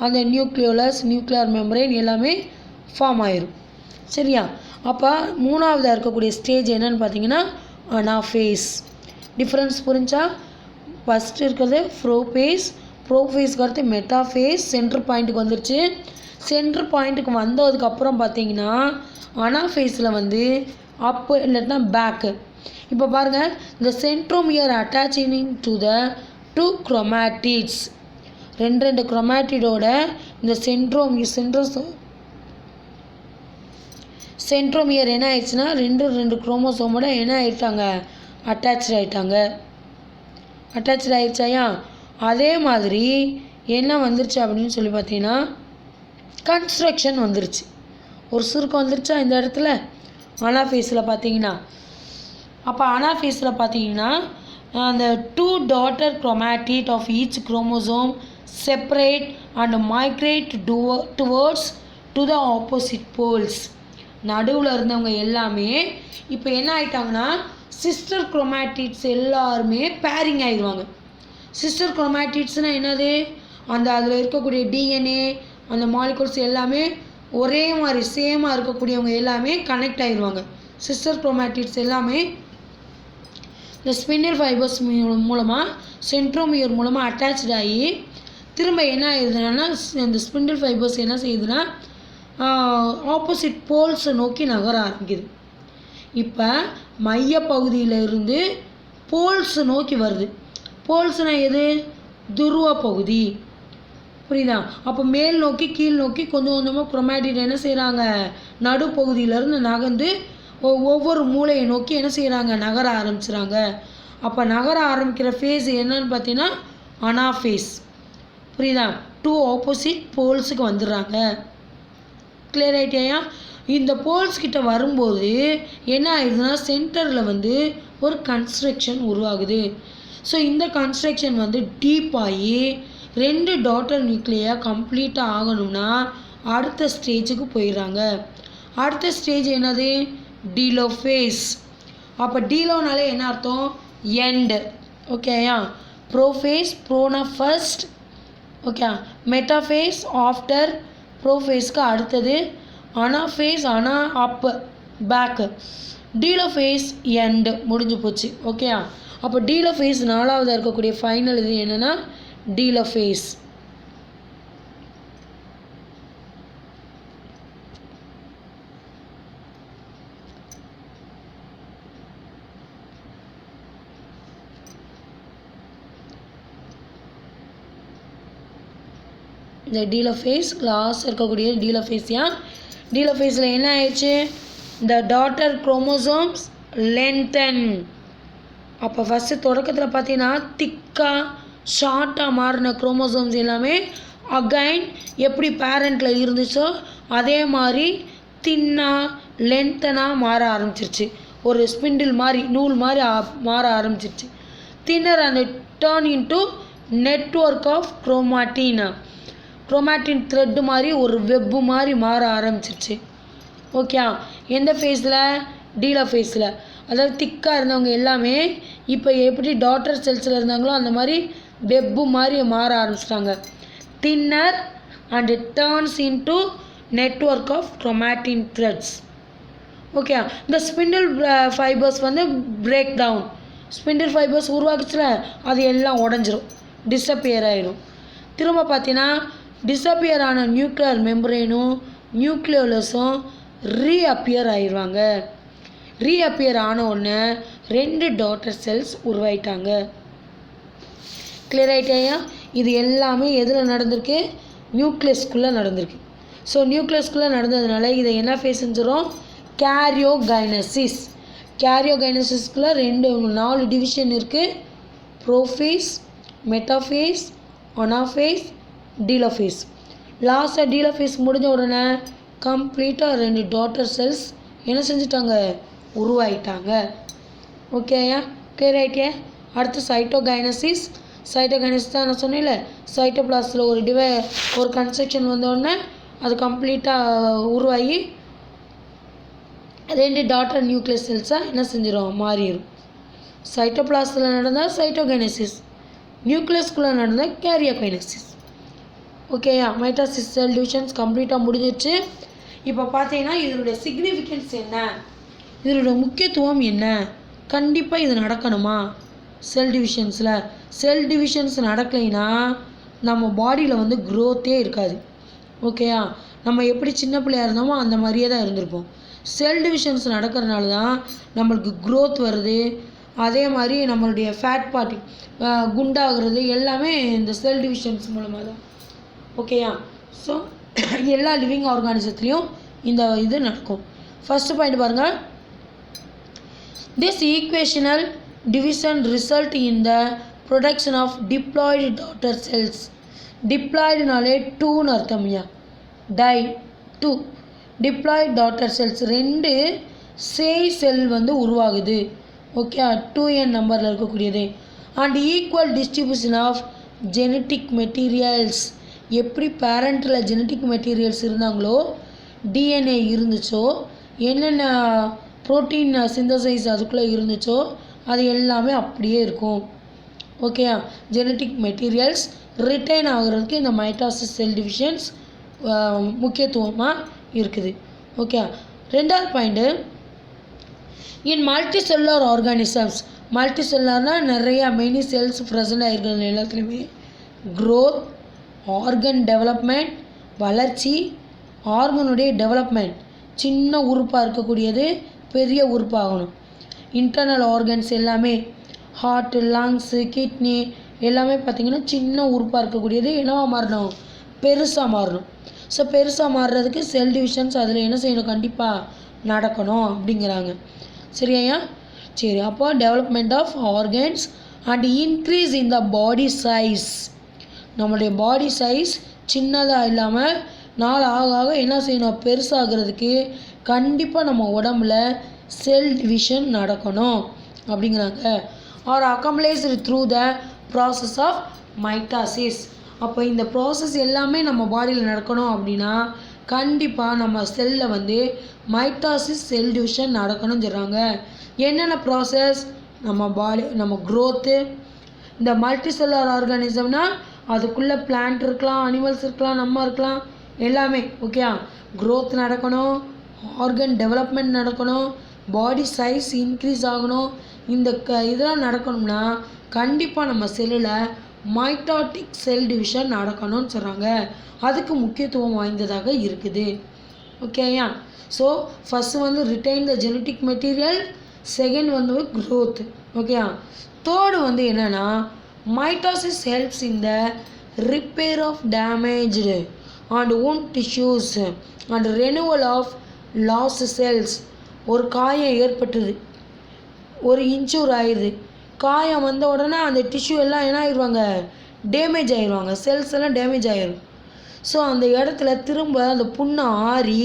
அந்த நியூக்ளியோலஸ், நியூக்ளியர் மெம்பரேன் எல்லாமே ஃபார்ம் ஆயிரும். சரியா, அப்போ மூணாவதாக இருக்கக்கூடிய ஸ்டேஜ் என்னன்னு பார்த்தீங்கன்னா அனாஃபேஸ். டிஃப்ரென்ஸ் புரிஞ்சா, ஃபஸ்ட்டு இருக்கிறது ப்ரோஃபேஸ்க்கு அடுத்து மெட்டாஃபேஸ் சென்டர் பாயிண்ட்டுக்கு வந்துருச்சு. சென்டர் பாயிண்ட்டுக்கு வந்ததுக்கப்புறம் பார்த்தீங்கன்னா அனாஃபேஸில் வந்து அப்பு இல்லைன்னா பேக்கு. இப்போ பாருங்கள், இந்த centromere attaching to the two chromatids. ரெண்டு குரோமேட்டிடோட இந்த சென்ட்ரோமியர் என்ன ஆயிடுச்சுன்னா ரெண்டு குரோமோசோமோட என்ன ஆகிட்டாங்க, அட்டாச் ஆகிடுச்சாயா. அதே மாதிரி என்ன வந்துருச்சு அப்படின்னு சொல்லி பார்த்தீங்கன்னா கன்ஸ்ட்ரக்ஷன் வந்துருச்சு. ஒரு சுருக்கம் வந்துருச்சா இந்த இடத்துல அனாஃபேஸில் பார்த்தீங்கன்னா. அப்போ அனாஃபேஸில் பார்த்தீங்கன்னா அந்த two daughter chromatid of each chromosome separate and migrate towards to the opposite poles. நடுவில் இருந்தவங்க எல்லாமே இப்போ என்ன ஆயிட்டாங்கன்னா சிஸ்டர் குரோமேட்டிட்ஸ் எல்லாருமே பேரிங் ஆயிடுவாங்க. சிஸ்டர் குரோமேட்டிட்ஸ்னால் என்னது? அந்த அதில் இருக்கக்கூடிய டிஎன்ஏ அந்த மாலிகூல்ஸ் எல்லாமே ஒரே மாதிரி சேமாக இருக்கக்கூடியவங்க எல்லாமே கனெக்ட் ஆயிடுவாங்க. சிஸ்டர் குரோமேட்டிட்ஸ் எல்லாமே இந்த ஸ்பிண்டில் ஃபைபர்ஸ் மூலமாக சென்ட்ரோமியர் மூலமாக அட்டாச்ட் ஆகி திரும்ப என்ன ஆயிடுதுன்னா இந்த ஸ்பிண்டில் ஃபைபர்ஸ் என்ன செய்யுதுன்னா ஆப்போசிட் போல்ஸை நோக்கி நகர ஆரம்பிக்குது. இப்போ மையப்பகுதியில் இருந்து போல்ஸ் நோக்கி வருது. போல்ஸ்னால் எது? துருவ பகுதி. புரியுதா? அப்போ மேல் நோக்கி கீழ் நோக்கி கொஞ்சம் கொஞ்சமாக குரோமேட்டிட் என்ன செய்கிறாங்க? நடுப்பகுதியிலேருந்து நகர்ந்து ஒவ்வொரு மூளையை நோக்கி என்ன செய்கிறாங்க? நகர ஆரம்பிச்சுறாங்க. அப்போ நகர ஆரம்பிக்கிற ஃபேஸ் என்னன்னு பார்த்தீங்கன்னா அனாஃபேஸ். புரியுதா? 2 ஆப்போசிட் போல்ஸுக்கு வந்துடுறாங்க. கிளியர் ஆகிட்டேயா? இந்த போல்ஸ் கிட்ட வரும்போது என்ன ஆயிடுதுன்னா சென்டரில் வந்து ஒரு கன்ஸ்ட்ரக்ஷன் உருவாகுது. ஸோ இந்த கன்ஸ்ட்ரக்ஷன் வந்து டீப் ஆகி 2 டாட்டர் நியூக்ளியாக கம்ப்ளீட்டாக ஆகணும்னா அடுத்த ஸ்டேஜுக்கு போயிடுறாங்க. அடுத்த ஸ்டேஜ் என்னது? டீலோஃபேஸ். அப்போ டீலோனாலே என்ன அர்த்தம்? எண்ட். ஓகேயா? ப்ரோஃபேஸ், ப்ரோனா ஃபர்ஸ்ட். ஓகே. மெட்டாஃபேஸ் ஆஃப்டர் ப்ரோஃபேஸ்க்கு அடுத்தது. அனாஃபேஸ், அனா அப் பேக்கு. டீலோஃபேஸ் எண்டு முடிஞ்சு போச்சு. ஓகேயா? அப்போ டீலோஃபேஸ் 4ஆவதாக இருக்கக்கூடிய ஃபைனல் இது என்னென்னா டீலோஃபேஸ். இந்த டீலோஃபேஸ் லாஸ்ட் இருக்கக்கூடிய டீலோஃபேஸியா. டீலோஃபேஸில் என்ன ஆயிடுச்சு? இந்த டாட்டர் குரோமோசோம்ஸ் லென்தன். அப்போ ஃபஸ்ட்டு தொடக்கத்தில் பார்த்தீங்கன்னா திக்காக ஷார்ட்டாக மாறின குரோமோசோம்ஸ் எல்லாமே அகைன் எப்படி பேரண்ட்டில் இருந்துச்சோ அதே மாதிரி தின்னாக லென்த்தனாக மாற ஆரம்பிச்சிருச்சு. ஒரு ஸ்பிண்டில் மாதிரி நூல் மாதிரி மாற ஆரம்பிச்சிருச்சு. தின்னர் அந்த turn into network of chromatin. Chromatin thread மாதிரி ஒரு வெப்பு மாதிரி மாற ஆரம்பிச்சிருச்சு. ஓகே. எந்த ஃபேஸில்? டீலோஃபேஸில். அதாவது திக்காக இருந்தவங்க எல்லாமே இப்போ எப்படி டாட்டர் செல்ஸில் இருந்தாங்களோ அந்த மாதிரி வெப்பு மாதிரி மாற ஆரம்பிச்சிட்டாங்க. Thinner and turns into network of chromatin threads. Okay. இந்த ஸ்பிண்டில் ஃபைபர்ஸ் வந்து பிரேக் டவுன். ஸ்பிண்டில் ஃபைபர்ஸ் உருவாக்குச்சுல அது எல்லாம் உடஞ்சிரும், டிஸப்பியர் ஆகிடும். திரும்ப பார்த்தீங்கன்னா டிஸப்பியர் ஆன நியூக்ளியர் மெம்பரேனும் நியூக்ளியோலஸும் ரீஅப்பியர் ஆயிடுவாங்க. ரீஅப்பியர் ஆன உடனே 2 டாட்டர் செல்ஸ் உருவாயிட்டாங்க. கிளியர் ஆகிட்டேயா? இது எல்லாமே எதில் நடந்திருக்கு? நியூக்ளியஸ்குள்ளே நடந்திருக்கு. ஸோ நியூக்ளியஸ்குள்ளே நடந்ததுனால இதை என்ன ஃபேஸ்ன்னு சொல்கிறோம்? கேரியோகைனசிஸ். கேரியோகைனசிஸ்குள்ளே 4 டிவிஷன் இருக்குது. Prophase, metaphase, anaphase, telophase. லாஸ்ட்டாக டீலோஃபேஸ் முடிஞ்ச உடனே கம்ப்ளீட்டாக 2 டாட்டர் செல்ஸ் என்ன செஞ்சுட்டாங்க? உருவாயிட்டாங்க. ஓகேயா? கிளியர் ஆகிட்டே? அடுத்து சைட்டோகைனசிஸ். சைட்டோகைனசிஸ் தான் நான் சொன்னேன்ல, சைட்டோபிளாஸ்டில் ஒரு கன்ஸ்ட்ரக்ஷன் வந்தோடனே அது கம்ப்ளீட்டாக உருவாகி 2 டாட்டர் நியூக்ளியஸ் செல்ஸாக என்ன செஞ்சிடும்? மாறிடும். சைட்டோபிளாஸ்டில் நடந்தால் சைட்டோகைனசிஸ், நியூக்ளியஸ்குள்ளே நடந்தால் கேரியோகைனசிஸ். ஓகேயா? மைட்டாசிஸ் செல் டிவிஷன்ஸ் கம்ப்ளீட்டாக முடிஞ்சிடுச்சு. இப்போ பார்த்தீங்கன்னா இதனுடைய சிக்னிஃபிகன்ஸ் என்ன, இதனுடைய முக்கியத்துவம் என்ன, கண்டிப்பாக இது நடக்கணுமா செல் டிவிஷன்ஸில்? செல் டிவிஷன்ஸ் நடக்கலைன்னா நம்ம பாடியில் வந்து க்ரோத்தே இருக்காது. ஓகேயா? நம்ம எப்படி சின்ன பிள்ளையாக இருந்தோமோ அந்த மாதிரியே தான் இருந்திருப்போம். செல் டிவிஷன்ஸ் நடக்கிறதுனால தான் நம்மளுக்கு க்ரோத் வருது. அதே மாதிரி நம்மளுடைய ஃபேட் பார்ட்டி குண்டாகிறது எல்லாமே இந்த செல் டிவிஷன்ஸ் மூலமாக தான். ஓகேயா? ஸோ எல்லா லிவிங் ஆர்கானிசத்துலேயும் இந்த இது நடக்கும். ஃபஸ்ட்டு பாயிண்ட் பாருங்கள். This equational division result in the production of diploid daughter cells. Diploid நாலே 2ன்னு அர்த்தம்யா. டை 2 diploid daughter cells 2 சேய் செல் வந்து உருவாகுது. ஓகே. 2n நம்பரில் இருக்கக்கூடியது. And equal distribution of genetic materials. எப்படி பேரண்டில் ஜெனட்டிக் மெட்டீரியல்ஸ் இருந்தாங்களோ டிஎன்ஏ இருந்துச்சோ என்னென்ன ப்ரோட்டீன் சிந்தசைஸ் அதுக்குள்ளே இருந்துச்சோ அது எல்லாமே அப்படியே இருக்கும். ஓகேயா, ஜெனட்டிக் மெட்டீரியல்ஸ் ரிட்டைன் ஆகுறதுக்கு இந்த மைட்டாசிஸ் செல் டிவிஷன்ஸ் முக்கியத்துவமாக இருக்குது. ஓகே, ரெண்டாவது point, in multicellular organisms. மல்டி செல்லுலர்னால் நிறையா மெனி செல்ஸ் ப்ரெசென்ட் ஆகிருக்கிறது எல்லாத்துலேயுமே க்ரோத், ஆர்கன் டெவலப்மெண்ட், வளர்ச்சி, ஆர்கனுடைய டெவலப்மெண்ட், சின்ன உறுப்பாக இருக்கக்கூடியது பெரிய உறுப்பாகணும். இன்டர்னல் ஆர்கன்ஸ் எல்லாமே ஹார்ட்டு, லங்ஸு, கிட்னி எல்லாமே பார்த்திங்கன்னா சின்ன உறுப்பாக இருக்கக்கூடியது என்னவா மாறணும், பெருசாக மாறணும். ஸோ பெருசாக மாறுறதுக்கு செல் டிவிஷன்ஸ் அதில் என்ன செய்யணும், கண்டிப்பாக நடக்கணும் அப்படிங்கிறாங்க. சரியா? சரி, அப்போ development of organs and increase in the body size. நம்மளுடைய பாடி சைஸ் சின்னதாக இல்லாமல் நாள் ஆக ஆக என்ன செய்யணும், பெருசாகிறதுக்கு கண்டிப்பாக நம்ம உடம்புல செல் டிவிஷன் நடக்கணும் அப்படிங்கிறாங்க. Are accomplished through the process of mitosis. அப்போ இந்த ப்ராசஸ் எல்லாமே நம்ம பாடியில் நடக்கணும் அப்படின்னா கண்டிப்பாக நம்ம செல்லில் வந்து மைட்டாசிஸ் செல் டிவிஷன் நடக்கணும்னு சொல்கிறாங்க. என்னென்ன ப்ராசஸ், நம்ம பாடி, நம்ம க்ரோத்து, இந்த மல்டி செல்லுலர் ஆர்கானிசம்னால் அதுக்குள்ளே பிளான்ட் இருக்கலாம், அனிமல்ஸ் இருக்கலாம், நம்ம இருக்கலாம், எல்லாமே. ஓகே, க்ரோத் நடக்கணும், ஆர்கன் டெவலப்மெண்ட் நடக்கணும், பாடி சைஸ் இன்க்ரீஸ் ஆகணும். இந்த இதெல்லாம் நடக்கணும்னா கண்டிப்பாக நம்ம செல்லில் மைட்டாட்டிக் செல் டிவிஷன் நடக்கணும்னு சொல்கிறாங்க. அதுக்கு முக்கியத்துவம் வாய்ந்ததாக இருக்குது. ஓகேயா? ஸோ ஃபஸ்ட்டு வந்து retain the genetic material, second வந்து க்ரோத். ஓகேயா? தேர்டு வந்து என்னென்னா mitosis helps in the repair of damaged and wound tissues and renewal of lost cells. ஒரு காயம் ஏற்பட்டுது, ஒரு இன்ச்சூர் ஆயிடுது, காயம் வந்த உடனே அந்த டிஷ்யூ எல்லாம் என்ன ஆயிடுவாங்க, டேமேஜ் ஆயிடுவாங்க, செல்ஸ் எல்லாம் டேமேஜ் ஆயிடும். ஸோ அந்த இடத்துல திரும்ப அந்த புண்ணை ஆறி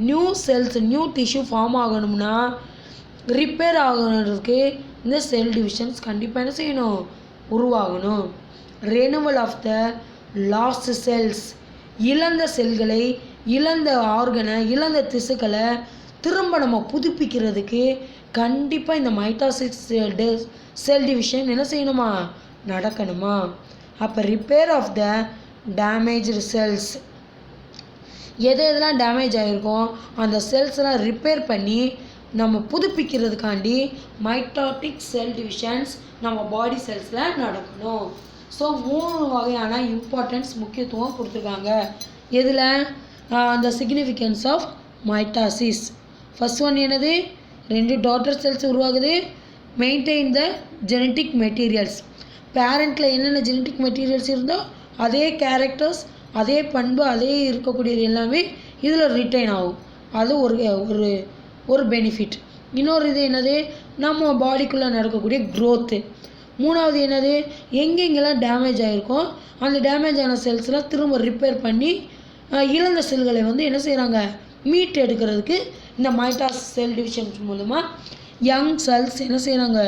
new cells, new tissue form ஆகணும்னா, ரிப்பேர் ஆகணுன்றதுக்கு இந்த செல் டிவிஷன்ஸ் கண்டிப்பாக என்ன செய்யணும், உருவாகணும். Renewal of the lost cells, இழந்த செல்களை, இழந்த ஆர்கனை, இழந்த திசுக்களை திரும்ப நம்ம புதுப்பிக்கிறதுக்கு கண்டிப்பாக இந்த மைட்டாசிஸ் செல் டிவிஷன் என்ன செய்யணுமா, நடக்கணுமா. அப்போ repair of the damaged cells, எதெல்லாம் டேமேஜ் ஆகிருக்கோம் அந்த செல்ஸ்லாம் ரிப்பேர் பண்ணி நம்ம புதுப்பிக்கிறதுக்காண்டி மைட்டாட்டிக் செல் டிவிஷன்ஸ் நம்ம பாடி செல்ஸில் நடக்கணும். ஸோ 3 வகையான இம்பார்ட்டன்ஸ், முக்கியத்துவம் கொடுத்துருக்காங்க. எதில், அந்த significance of mitosis. First one என்னது, 2 டாட்டர் செல்ஸ் உருவாகுது, மெயின்டைன் த ஜெனட்டிக் மெட்டீரியல்ஸ். பேரண்ட்டில் என்னென்ன ஜெனட்டிக் மெட்டீரியல்ஸ் இருந்தோ அதே கேரக்டர்ஸ், அதே பண்பு, அதே இருக்கக்கூடியது எல்லாமே இதில் ரிட்டைன் ஆகும். அது ஒரு பெனிஃபிட். இன்னொரு இது என்னது, நம்ம பாடிக்குள்ளே நடக்கக்கூடிய க்ரோத்து. மூணாவது என்னது, எங்கெங்கெல்லாம் டேமேஜ் ஆகிருக்கோ அந்த டேமேஜ் ஆன செல்ஸ்லாம் திரும்ப ரிப்பேர் பண்ணி இழந்த செல்களை வந்து என்ன செய்கிறாங்க, மீட் எடுக்கிறதுக்கு இந்த மைட்டாசிஸ் செல் டிவிஷன்ஸ் மூலமாக யங் செல்ஸ் என்ன செய்கிறாங்க,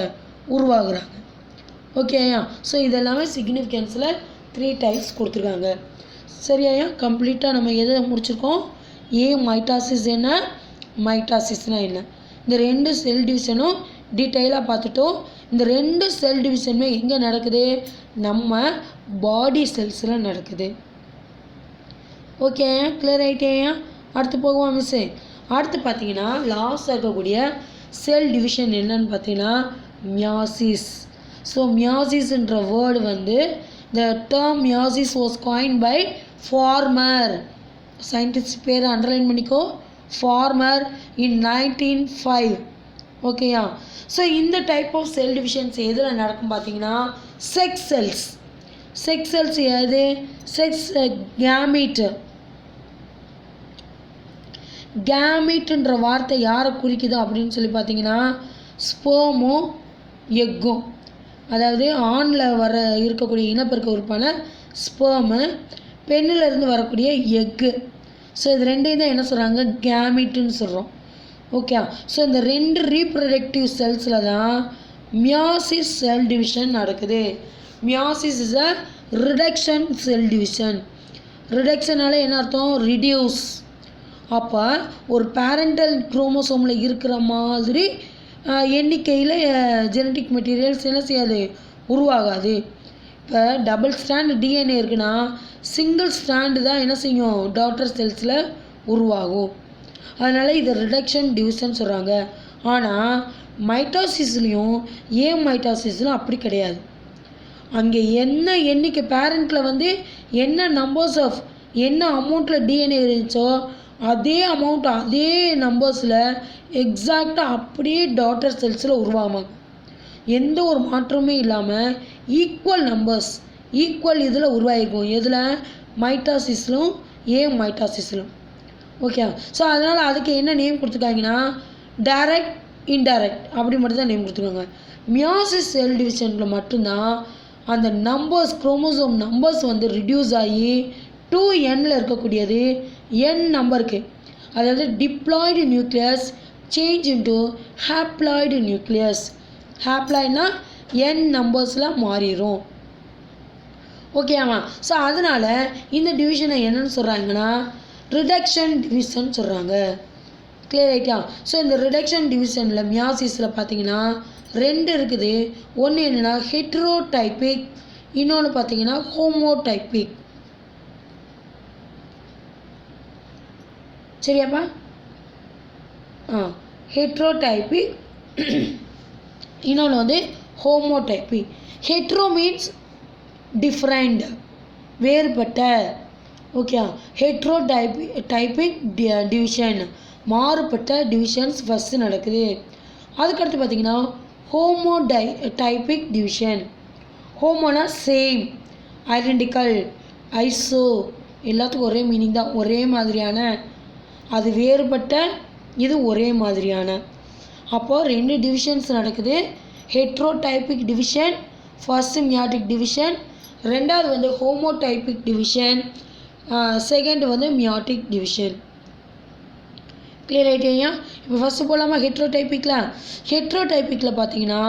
உருவாகுறாங்க. ஓகேயா? ஸோ இதெல்லாமே சிக்னிஃபிகன்ஸில் 3 டைப்ஸ் கொடுத்துருக்காங்க. சரியா? கம்ப்ளீட்டாக நம்ம எதை முடிச்சிருக்கோம், மைட்டாசிஸ் என்ன, மைட்டாசிஸ்னால் என்ன, இந்த 2 செல் டிவிஷனும் டீட்டெயிலாக பார்த்துட்டோம். இந்த 2 செல் டிவிஷனுமே எங்கே நடக்குது, நம்ம பாடி செல்ஸில் நடக்குது. ஓகே, கிளியர் ஆகிட்டேயா? அடுத்து போகுவோம் மிஸ்ஸு. அடுத்து பார்த்தீங்கன்னா லாஸ்ட் இருக்கக்கூடிய செல் டிவிஷன் என்னன்னு பார்த்தீங்கன்னா மியாசிஸ். ஸோ மியாசிஸ்ன்ற வேர்டு வந்து the term meiosis was coined by Farmer, scientist பேர் அண்டர்லைன் பண்ணிக்கோ, ஃபார்மர் இன் 1905. ஓகேயா? ஸோ இந்த டைப் ஆஃப் செல் டிவிஷன்ஸ் எதில் நடக்கும் பார்த்தீங்கன்னா செக்ஸ் செல்ஸ். செக்ஸ் செல்ஸ் எது, செக்ஸ் கேமீட். கேமீட்ன்ற வார்த்தை யாரை குறிக்குது அப்படின்னு சொல்லி பார்த்தீங்கன்னா ஸ்போமும் எக்கும். அதாவது ஆணில் இருக்கக்கூடிய இனப்பெருக்க உறுப்பான ஸ்பேமு, பெண்ணிலிருந்து வரக்கூடிய எக்கு. ஸோ இது ரெண்டையும் தான் என்ன சொல்கிறாங்க, கேமீட்டுன்னு சொல்கிறோம். ஓகே, ஸோ இந்த 2 ரீப்ரொடக்டிவ் செல்ஸில் தான் மியாசிஸ் செல் டிவிஷன் நடக்குது. Meiosis is a reduction cell division. ரிடக்ஷனால என்ன அர்த்தம், ரிடியூஸ். அப்போ ஒரு பேரண்டல் குரோமோசோமில் இருக்கிற மாதிரி எண்ணிக்கையில் ஜெனட்டிக் மெட்டீரியல்ஸ் என்ன செய்யாது, உருவாகாது. இப்போ டபுள் ஸ்ட்ராண்ட் டிஎன்ஏ இருக்குன்னா சிங்கிள் ஸ்ட்ராண்டு தான் என்ன செய்யும், டாட்டர் செல்ஸில் உருவாகும். அதனால் இதை ரிடக்ஷன் டிவிஷன் சொல்கிறாங்க. ஆனால் மைட்டாசிஸ்லேயும் மைட்டாசிஸ்லையும் அப்படி கிடையாது. அங்கே என்ன எண்ணிக்கை பேரண்ட்டில் வந்து என்ன நம்பர்ஸ் ஆஃப் என்ன அமௌண்ட்டில் டிஎன்ஏ இருந்துச்சோ அதே அமௌண்ட் அதே நம்பர்ஸில் எக்ஸாக்டாக அப்படியே டாட்டர் செல்ஸில் உருவாகுமாங்க. எந்த ஒரு மாற்றமே இல்லாமல் ஈக்குவல் நம்பர்ஸ் ஈக்குவல் இதில் உருவாகிருக்கும். எதில், மைட்டாசிஸ்லும் மைட்டாசிஸ்லும். ஓகே. ஸோ அதனால் அதுக்கு என்ன நேம் கொடுத்துருக்காங்கன்னா டைரக்ட் இன்டைரக்ட் அப்படி மட்டும் தான் நேம் கொடுத்துருக்காங்க. மியாசிஸ் செல் டிவிஷனில் மட்டும்தான் அந்த நம்பர்ஸ் குரோமோசோம் நம்பர்ஸ் வந்து ரிடியூஸ் ஆகி 2Nல இருக்கக்கூடியது N நம்பருக்கு, அதாவது diploid nucleus change into haploid nucleus. ஹாப்ளாய்ட்னா N நம்பர்ஸில் மாறிடும். ஓகேவா? ஸோ அதனால் இந்த டிவிஷனை என்னென்னு சொல்கிறாங்கன்னா ரிடக்ஷன் டிவிஷன் சொல்கிறாங்க. கிளியர் ஆகிட்டா? ஸோ இந்த ரிடக்ஷன் டிவிஷனில் மியாசிஸில் பார்த்தீங்கன்னா 2 இருக்குது. ஒன்று என்னென்னா ஹெட்ரோடைபிக், இன்னொன்று பார்த்தீங்கன்னா ஹோமோடைபிக். சரியாப்பா? ஹெட்ரோடைபிக், இன்னொன்று வந்து ஹோமோடைபிக். ஹெட்ரோ மீன்ஸ் டிஃப்ரெண்ட், வேறுபட்ட. ஓகே. ஹெட்ரோடைபிக் டிவிஷன், மாறுபட்ட டிவிஷன்ஸ் ஃபஸ்ட்டு நடக்குது. அதுக்கடுத்து பார்த்திங்கன்னா ஹோமோடைபிக் டிவிஷன். ஹோமோனா சேம், ஐடென்டிக்கல், ஐசோ, எல்லாத்துக்கும் ஒரே மீனிங் தான், ஒரே மாதிரியான. அது வேறுபட்ட, இது ஒரே மாதிரியான. அப்போது 2 டிவிஷன்ஸ் நடக்குது. Heterotypic division first, meiotic division ரெண்டாவது வந்து ஹோமோடைபிக் டிவிஷன், செகண்ட் வந்து மியாட்டிக் டிவிஷன். கிளியர் ஆகிட்டேயா? இப்போ ஃபஸ்ட்டு போகலாமா ஹெட்ரோடைபிக்கில். ஹெட்ரோடைபிக்கில் பார்த்தீங்கன்னா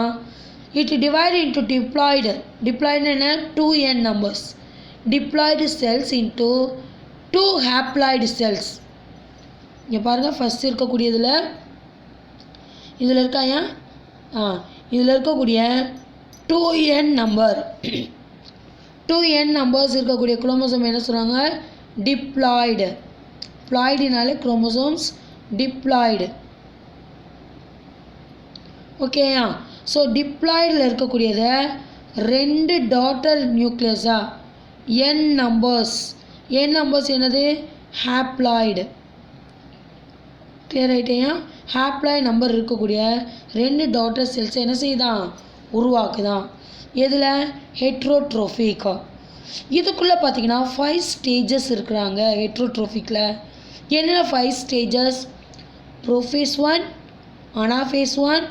it divide into diploid. Diploid என்ன, 2N numbers. Diploid cells into 2 haploid cells. இங்கே பாருங்கள், ஃபஸ்ட்டு இருக்கக்கூடியதில் இதில் இருக்காயா, இதில் இருக்கக்கூடிய 2N நம்பர் 2N நம்பர்ஸ் இருக்கக்கூடிய குரோமோசோம் என்ன சொல்கிறாங்க, டிப்ளாய்டு. ப்ளாய்டுனாலே குரோமோசோம்ஸ் டிப்ளாய்டு. ஓகேயா? ஸோ டிப்ளாய்டில் இருக்கக்கூடியதை 2 டாட்டர் நியூக்ளியஸாக N நம்பர்ஸ். N நம்பர்ஸ் என்னது, ஹாப்ளாய்டு. கிளியர் ஆகிட்டேயா? ஹாப்ளாய்டு நம்பர் இருக்கக்கூடிய 2 டாட்டர் செல்ஸை என்ன செய்யுதான், உருவாக்குதான். எதில், ஹெட்ரோட்ரோஃபிக். இதுக்குள்ளே பார்த்தீங்கன்னா 5 ஸ்டேஜஸ் இருக்கிறாங்க ஹெட்ரோட்ரோஃபிக்கில். என்னென்ன 5 stages, prophase 1, anaphase 1,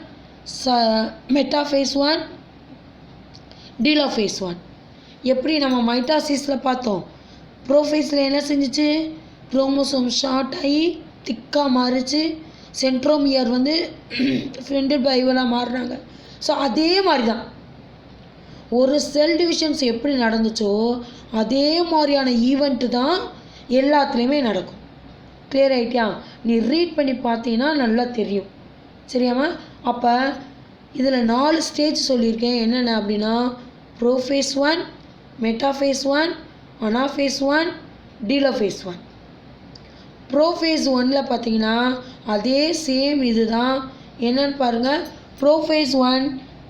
metaphase 1, telophase 1. எப்படி நம்ம மைட்டாசிஸில் பார்த்தோம், ப்ரோஃபேஸில் என்ன செஞ்சிச்சு, குரோமோசோம் ஷார்ட் ஆகி திக்காக மாறிச்சு, சென்ட்ரோமியர் வந்து ஃப்ரெண்டு பைவலாக மாறுறாங்க. ஸோ அதே மாதிரி தான் ஒரு செல் டிவிஷன்ஸ் எப்படி நடந்துச்சோ அதே மாதிரியான ஈவெண்ட்டு தான் எல்லாத்துலேயுமே நடக்கும். கிளியர் ஆகிட்டியா? நீ ரீட் பண்ணி பார்த்தீங்கன்னா நல்லா தெரியும். சரியாம்மா? அப்போ இதில் 4 ஸ்டேஜ் சொல்லியிருக்கேன். என்னென்ன அப்படின்னா prophase 1, metaphase 1, anaphase 1, telophase 1. Prophase 1ல் பார்த்தீங்கன்னா அதே சேம் இது தான். என்னென்னு பாருங்கள், prophase 1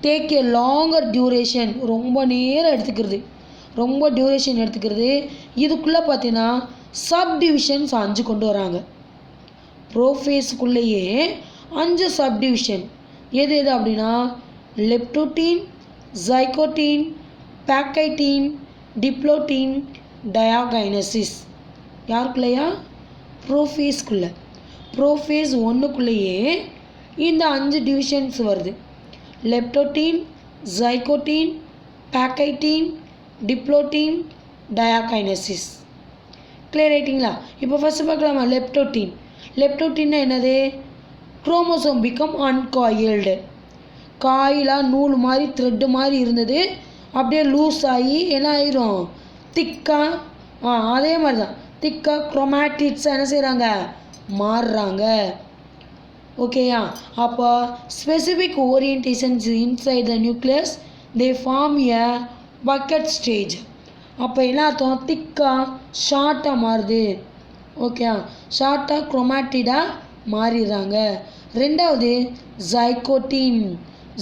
take a longer duration, ரொம்ப நேரம் எடுத்துக்கிறது, ரொம்ப டியூரேஷன் எடுத்துக்கிறது. இதுக்குள்ளே பார்த்தீங்கன்னா சப் டிவிஷன்ஸ் 5 கொண்டு வராங்க. ப்ரோஃபேஸுக்குள்ளேயே 5 சப் டிவிஷன். எது எது அப்படின்னா லெப்டோட்டீன், ஜைகோட்டீன், பேக்கைட்டீன், டிப்ளோட்டீன், டயாகைனசிஸ். யாருக்குள்ளையா, ப்ரோஃபேஸ்க்குள்ளே. ப்ரோஃபேஸ் 1க்குள்ளேயே இந்த 5 டிவிஷன்ஸ் வருது. லெப்டோட்டீன், ஜைகோட்டீன், பேக்கைட்டீன், டிப்ளோட்டீன், டயாகைனசிஸ். கிளியர் ஆகிட்டிங்களா? இப்போ ஃபஸ்ட்டு பார்க்கலாமா லெப்டோட்டீன். லெப்டோட்டீன்னா என்னது, குரோமோசோம் பிகம் அன்காயில்டு. காயிலாக நூல் மாதிரி த்ரெட்டு மாதிரி இருந்தது, அப்படியே லூஸ் ஆகி என்ன ஆயிரும், திக்காக. அதே மாதிரி தான் திக்காக குரோமேட்டிட்ஸை என்ன செய்கிறாங்க, மாறுறாங்க. ஓகேயா? அப்போ specific orientations inside the nucleus they form a bucket stage. அப்போ என்ன அர்த்தம்? திக்காக ஷார்ட்டாக மாறுது. ஓகே, ஷார்ட்டாக குரோமாட்டிடாக மாறிடுறாங்க. ரெண்டாவது ஜைகோட்டின்,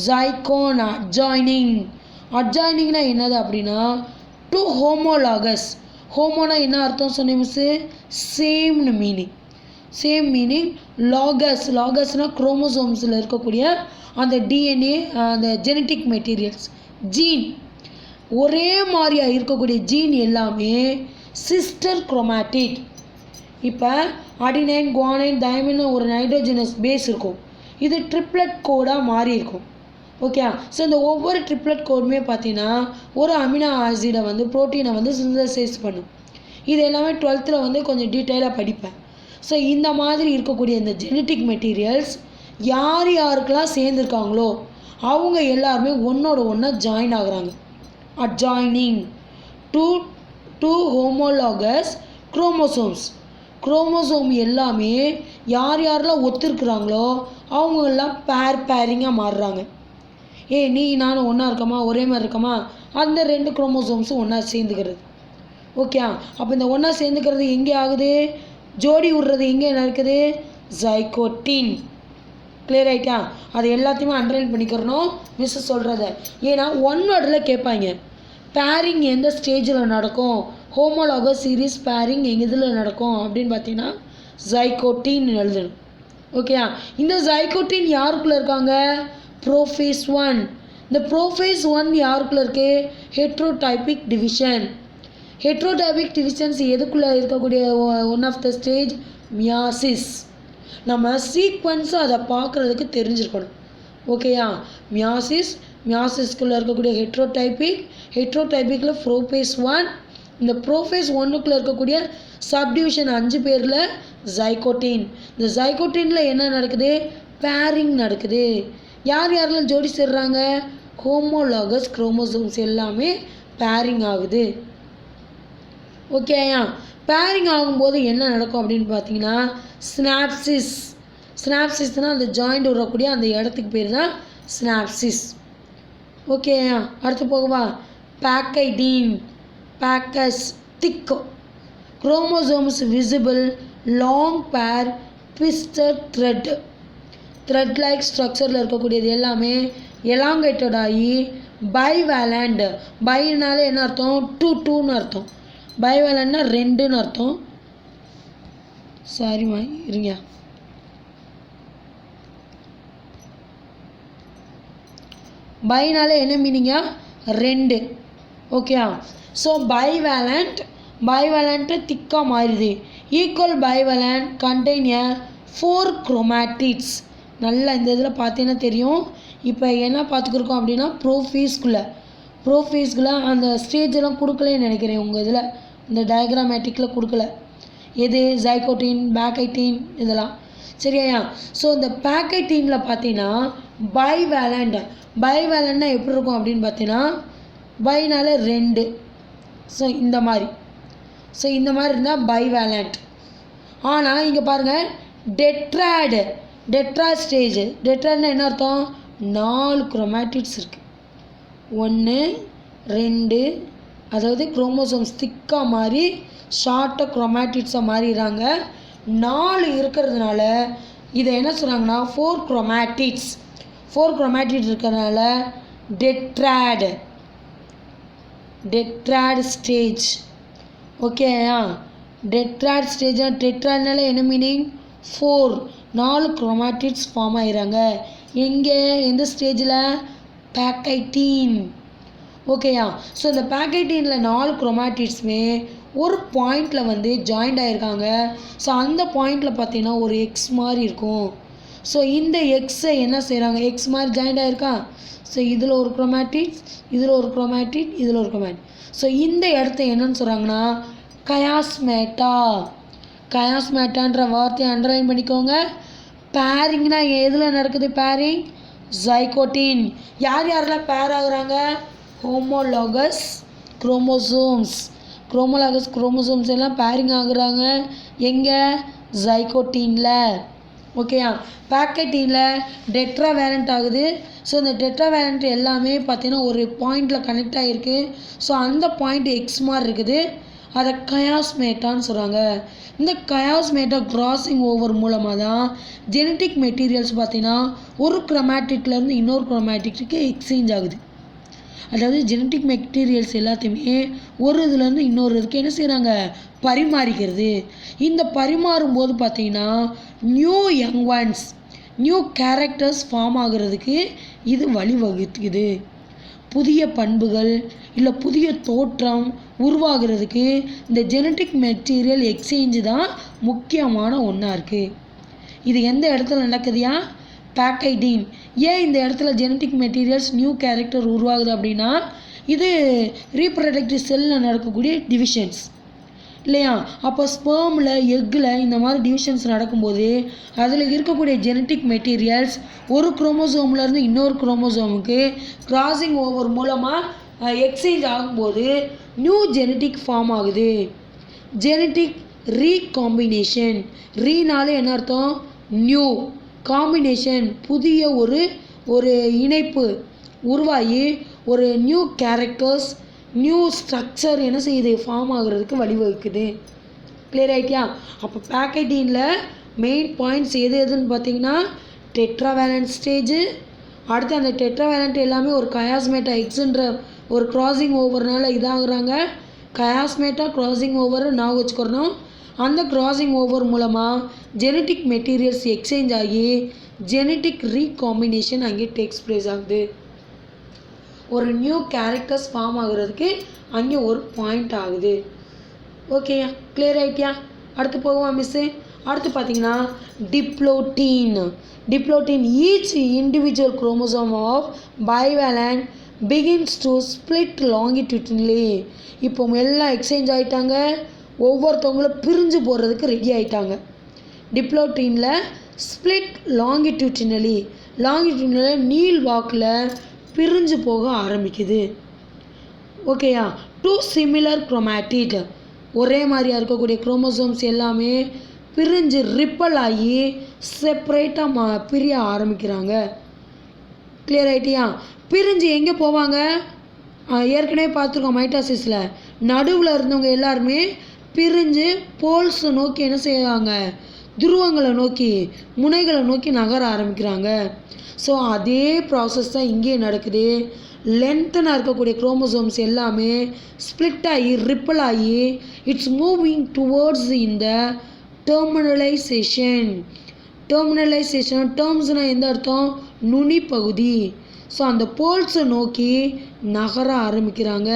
ஜைகோன், அட்ஜாயினிங். அட்ஜாயினிங்னா என்னது அப்படின்னா டூ ஹோமோலாகஸ். ஹோமோனா என்ன அர்த்தம் சொன்னேன் மிஸ்ஸு? சேம்னு மீனிங். Same meaning. லாகஸ், லாகஸ்னால் குரோமோசோம்ஸில் இருக்கக்கூடிய அந்த டிஎன்ஏ, அந்த ஜெனட்டிக் மெட்டீரியல்ஸ், ஜீன், ஒரே மாதிரியாக இருக்கக்கூடிய ஜீன் எல்லாமே சிஸ்டர் குரோமாட்டிட். இப்போ அடினைன், குவானைன், தைமின் ஒரு நைட்ரோஜனஸ் பேஸ் இருக்கும். இது ட்ரிப்ளட் கோடாக மாறி இருக்கும். ஓகே, ஸோ இந்த ஒவ்வொரு ட்ரிப்ளட் கோடுமே பார்த்தீங்கன்னா ஒரு அமினோ ஆசிடை வந்து ப்ரோட்டீனை வந்து சிந்தசைஸ் பண்ணும். இது எல்லாமே 12th வந்து கொஞ்சம் டீட்டெயிலாக படிப்பேன். ஸோ இந்த மாதிரி இருக்கக்கூடிய இந்த ஜெனட்டிக் மெட்டீரியல்ஸ் யார் யாருக்கெல்லாம் சேர்ந்துருக்காங்களோ அவங்க எல்லாருமே ஒன்றோட ஒன்றா ஜாயின் ஆகுறாங்க. Adjoining two homologous chromosomes. Chromosome எல்லாமே யார் யாரெல்லாம் ஒத்துருக்குறாங்களோ அவங்கெல்லாம் பேரிங்காக மாறுறாங்க. நீ நானும் ஒன்றா இருக்கமா, ஒரே மாதிரி இருக்கமா, அந்த 2 குரோமோசோம்ஸும் ஒன்றா சேர்ந்துக்கிறது. ஓகே, அப்போ இந்த ஒன்றா சேர்ந்துக்கிறது எங்கே ஆகுது? ஜோடி விடுறது எங்கே நடக்குது? ஜைகோட்டின். கிளியர் ஆகிட்டா? அது எல்லாத்தையுமே அண்டர்லைன் பண்ணிக்கிறணும் மிஸ் சொல்கிறத. ஏன்னா 1 வேர்டில் கேட்பாங்க, பேரிங் எந்த ஸ்டேஜில் நடக்கும், ஹோமோலாகஸ் சீரீஸ் பேரிங் எங்கள் இதில் நடக்கும் அப்படின்னு பார்த்தீங்கன்னா ஜைகோட்டின் எழுதணும். ஓகே, இந்த ஜைகோட்டின் யாருக்குள்ளே இருக்காங்க? ப்ரோஃபேஸ் 1. இந்த ப்ரோஃபேஸ் 1 யாருக்குள்ளே இருக்குது? Heterotypic division. ஹெட்ரோடைபிக் டிவிஷன்ஸ் எதுக்குள்ளே இருக்கக்கூடிய one of the stage? Meiosis. நம்ம சீக்வன்ஸை அதை பார்க்குறதுக்கு தெரிஞ்சிருக்கணும். ஓகேயா? மியாசிஸ்குள்ளே இருக்கக்கூடிய ஹெட்ரோடைபிக்கில் ப்ரோஃபேஸ் 1. இந்த ப்ரோஃபேஸ் 1க்குள்ளே இருக்கக்கூடிய சப்டிவிஷன் 5 பேரில் ஜைகோட்டின். இந்த ஜைகோட்டினில் என்ன நடக்குது? பேரிங் நடக்குது. யார் யாரெல்லாம் ஜோடி சேர்றாங்க? ஹோமோலாகஸ் குரோமோசோம்ஸ் எல்லாமே பேரிங் ஆகுது. ஓகேயா? பேரிங் ஆகும்போது என்ன நடக்கும் அப்படின்னு பார்த்தீங்கன்னா ஸ்னாப்சிஸ். ஸ்னாப்சிஸ்னால் அந்த ஜாயிண்ட் விடக்கூடிய அந்த இடத்துக்கு பேர் தான் ஸ்னாப்சிஸ். ஓகேயா? அடுத்து போகவா? பேக்கைடீன், பேக்கஸ், திக் குரோமோசோம்ஸ் விசிபிள், லாங் பேர், ட்விஸ்டட் த்ரெட் லைக் ஸ்ட்ரக்சரில் இருக்கக்கூடியது எல்லாமே எலாங்கேட்டட் ஆகி பைவேலண்ட். பைனாலே என்ன அர்த்தம்? 2 அர்த்தம். பைவேலண்ட்னா 2 அர்த்தம். சாரிம்மா இருங்க. பைனாலே என்ன மீனிங்கா? 2. ஓகேயா? ஸோ பைவேலண்ட் திக்காக மாறிடுது. Equal bivalent contain 4 chromatids. நல்லா இந்த இதில் பார்த்தீங்கன்னா தெரியும். இப்போ என்ன பார்த்துக்கிருக்கோம் அப்படின்னா ப்ரோஃபேஸ்குள்ளே அந்த ஸ்டேஜெல்லாம் கொடுக்கலன்னு நினைக்கிறேன் உங்கள் இதில், இந்த டயக்ராமேட்டிக்கில் கொடுக்கல. எது? ஜைகோட்டின், பேக்கைட்டின் இதெல்லாம். சரியா? ஸோ இந்த பேக்கைட்டினில் பார்த்தீங்கன்னா பைவேலண்ட்னா எப்படி இருக்கும் அப்படின்னு பார்த்தீங்கன்னா பைனால 2. ஸோ இந்த மாதிரி இருந்தால் பைவேலண்ட். ஆனால் இங்கே பாருங்கள் டெட்ராட் ஸ்டேஜ். டெட்ராட்னா என்ன அர்த்தம்? 4 குரோமாட்டிட்ஸ் இருக்குது. 1 2, அதாவது குரோமோசோம்ஸ் திக்காக மாறி ஷார்ட்டாக குரோமாட்டிட்ஸாக மாறிடுறாங்க. 4 இருக்கிறதுனால இதை என்ன சொல்கிறாங்கன்னா 4 குரோமாட்டிட்ஸ் இருக்கிறதுனால டெட்ராட் ஸ்டேஜ். ஓகேயா? Tetrad stage. டெட்ராட்னால என்ன மீனிங்? 4 குரோமாட்டிட்ஸ் ஃபார்ம் ஆகிறாங்க. எங்கே? எந்த ஸ்டேஜில்? பேக்கைட்டீன். ஓகேயா? ஸோ இந்த பேக்கைட்டீனில் 4 குரோமாட்டிட்ஸுமே ஒரு பாயிண்டில் வந்து ஜாயிண்ட் ஆகிருக்காங்க. ஸோ அந்த பாயிண்டில் பார்த்தீங்கன்னா ஒரு எக்ஸ் மாதிரி இருக்கும். ஸோ இந்த எக்ஸை என்ன செய்கிறாங்க? எக்ஸ் மாதிரி ஜாயிண்ட் ஆகிருக்கா. ஸோ இதில் ஒரு குரோமாட்டிட்ஸ், இதில் ஒரு குரோமாட்டிட், இதில் ஒரு குரோமாட்டிட். ஸோ இந்த இடத்த என்னன்னு சொல்கிறாங்கன்னா கயாஸ்மேட்டான்ற வார்த்தையை அண்டர்லைன் பண்ணிக்கோங்க. பேரிங்னா எதில் நடக்குது? பேரிங் ஜைகோட்டின். யாரெல்லாம் பேர் ஆகுறாங்க? ஹோமோலாகஸ் குரோமோசோம்ஸ் எல்லாம் பேரிங் ஆகுறாங்க. எங்கே? ஜைகோட்டீனில். ஓகேயா, பேக்கெட்டீனில் டெட்ராவேலண்ட் ஆகுது. ஸோ இந்த டெட்ராவேலண்ட் எல்லாமே பார்த்தீங்கன்னா ஒரு பாயிண்டில் கனெக்ட் ஆகிருக்கு. ஸோ அந்த பாயிண்ட் எக்ஸ் மாதிரி இருக்குது. அதை கயாஸ்மேட்டான்னு சொல்கிறாங்க. இந்த கயாஸ்மேட்டா கிராசிங் ஓவர் மூலமாக தான் ஜெனட்டிக் மெட்டீரியல்ஸ் பார்த்தீங்கன்னா ஒரு குரோமேட்டிக்லேருந்து இன்னொரு குரோமேட்டிக்கு எக்ஸ்சேஞ்ச் ஆகுது. அதாவது ஜெனட்டிக் மெட்டீரியல்ஸ் எல்லாத்தையுமே ஒரு இதுலேருந்து இன்னொரு இதுக்கு என்ன செய்கிறாங்க, பரிமாறிக்கிறது. இந்த பரிமாறும் போது பார்த்தீங்கன்னா new young ones, new characters form ஆகிறதுக்கு இது வழிவகுக்குது. புதிய பண்புகள் இல்லை புதிய தோற்றம் உருவாகிறதுக்கு இந்த ஜெனட்டிக் மெட்டீரியல் எக்ஸ்சேஞ்சு தான் முக்கியமான ஒன்றா இருக்குது. இது எந்த இடத்துல நடக்குதுயா, பேக்கெட்டீன். ஏன் இந்த இடத்துல ஜெனட்டிக் மெட்டீரியல்ஸ் நியூ கேரக்டர் உருவாகுது அப்படின்னா இது ரீப்ரொடக்டிவ் செல்லில் நடக்கக்கூடிய டிவிஷன்ஸ் இல்லையா. அப்போ ஸ்பெர்மில் எக்கில் இந்த மாதிரி டிவிஷன்ஸ் நடக்கும்போது அதில் இருக்கக்கூடிய ஜெனட்டிக் மெட்டீரியல்ஸ் ஒரு குரோமோசோம்லேருந்து இன்னொரு குரோமோசோமுக்கு கிராசிங் ஓவர் மூலமாக எக்ஸ்சேஞ்ச் ஆகும்போது நியூ ஜெனட்டிக் ஃபார்ம் ஆகுது. Genetic recombination. ரீனாலே என்ன அர்த்தம், நியூ. காம்பினேஷன் புதிய ஒரு இணைப்பு உருவாகி ஒரு நியூ கேரக்டர்ஸ் நியூ ஸ்ட்ரக்சர் என்ன செய்யுது, ஃபார்ம் ஆகுறதுக்கு வழிவகுக்குது. கிளியர் ஆகிட்டியா. அப்போ பேக்கெட்டீனில் மெயின் பாயிண்ட்ஸ் எதுன்னு பார்த்தீங்கன்னா டெட்ராவேலண்ட் ஸ்டேஜு. அடுத்து அந்த டெட்ராவேலண்ட் எல்லாமே ஒரு கயாஸ்மேட்டா எக்ஸுன்ற ஒரு கிராசிங் ஓவர்னால இதாகுறாங்க. கயாஸ்மேட்டா கிராசிங் ஓவர் நான் வச்சுக்கிறணும். அந்த கிராசிங் ஓவர் மூலமாக ஜெனட்டிக் மெட்டீரியல்ஸ் எக்ஸ்சேஞ்ச் ஆகி ஜெனட்டிக் ரீகாம்பினேஷன் அங்கே டேக்ஸ் ப்ளேஸ் ஆகுது. ஒரு நியூ கேரக்டர்ஸ் ஃபார்ம் ஆகுறதுக்கு அங்கே ஒரு பாயிண்ட் ஆகுது. ஓகேயா, கிளியர் ஆகிட்டியா. அடுத்து போவோம் மிஸ்ஸு. அடுத்து பார்த்தீங்கன்னா diplotene. Diplotene each individual chromosome of bivalent begins to split longitudinally. இப்போ எல்லாம் எக்ஸ்சேஞ்ச் ஆகிட்டாங்க, ஒவ்வொருத்தவங்களும் பிரிஞ்சு போடுறதுக்கு ரெடி ஆகிட்டாங்க. டிப்ளோட்டீனில் ஸ்பிளிட் லாங்கிடியூட்னலி நீள் வாக்கில் பிரிஞ்சு போக ஆரம்பிக்குது. ஓகேயா. டூ சிமிலர் குரோமேட்டிட், ஒரே மாதிரியாக இருக்கக்கூடிய குரோமோசோம்ஸ் எல்லாமே பிரிஞ்சு ரிப்பல் ஆகி செப்பரேட்டாக பிரிய ஆரம்பிக்கிறாங்க. கிளியர் ஆகிட்டியா. பிரிஞ்சு எங்கே போவாங்க, ஏற்கனவே பார்த்துருக்கோம் மைட்டாசிஸில் நடுவில் இருந்தவங்க எல்லாருமே பிரிஞ்சு போல்ஸை நோக்கி என்ன செய்வாங்க, துருவங்களை நோக்கி முனைகளை நோக்கி நகர ஆரம்பிக்கிறாங்க. ஸோ அதே ப்ராசஸ் தான் இங்கே நடக்குது. லென்த்தனாக இருக்கக்கூடிய குரோமோசோம்ஸ் எல்லாமே ஸ்ப்ளிட் ஆகி ரிப்பல் ஆகி இட்ஸ் மூவிங் டுவோர்ட்ஸ் இந்த டெர்மினலைசேஷன். டேர்ம்ஸ்னால் எந்த அர்த்தம், நுனி பகுதி. ஸோ அந்த போல்ஸை நோக்கி நகர ஆரம்பிக்கிறாங்க.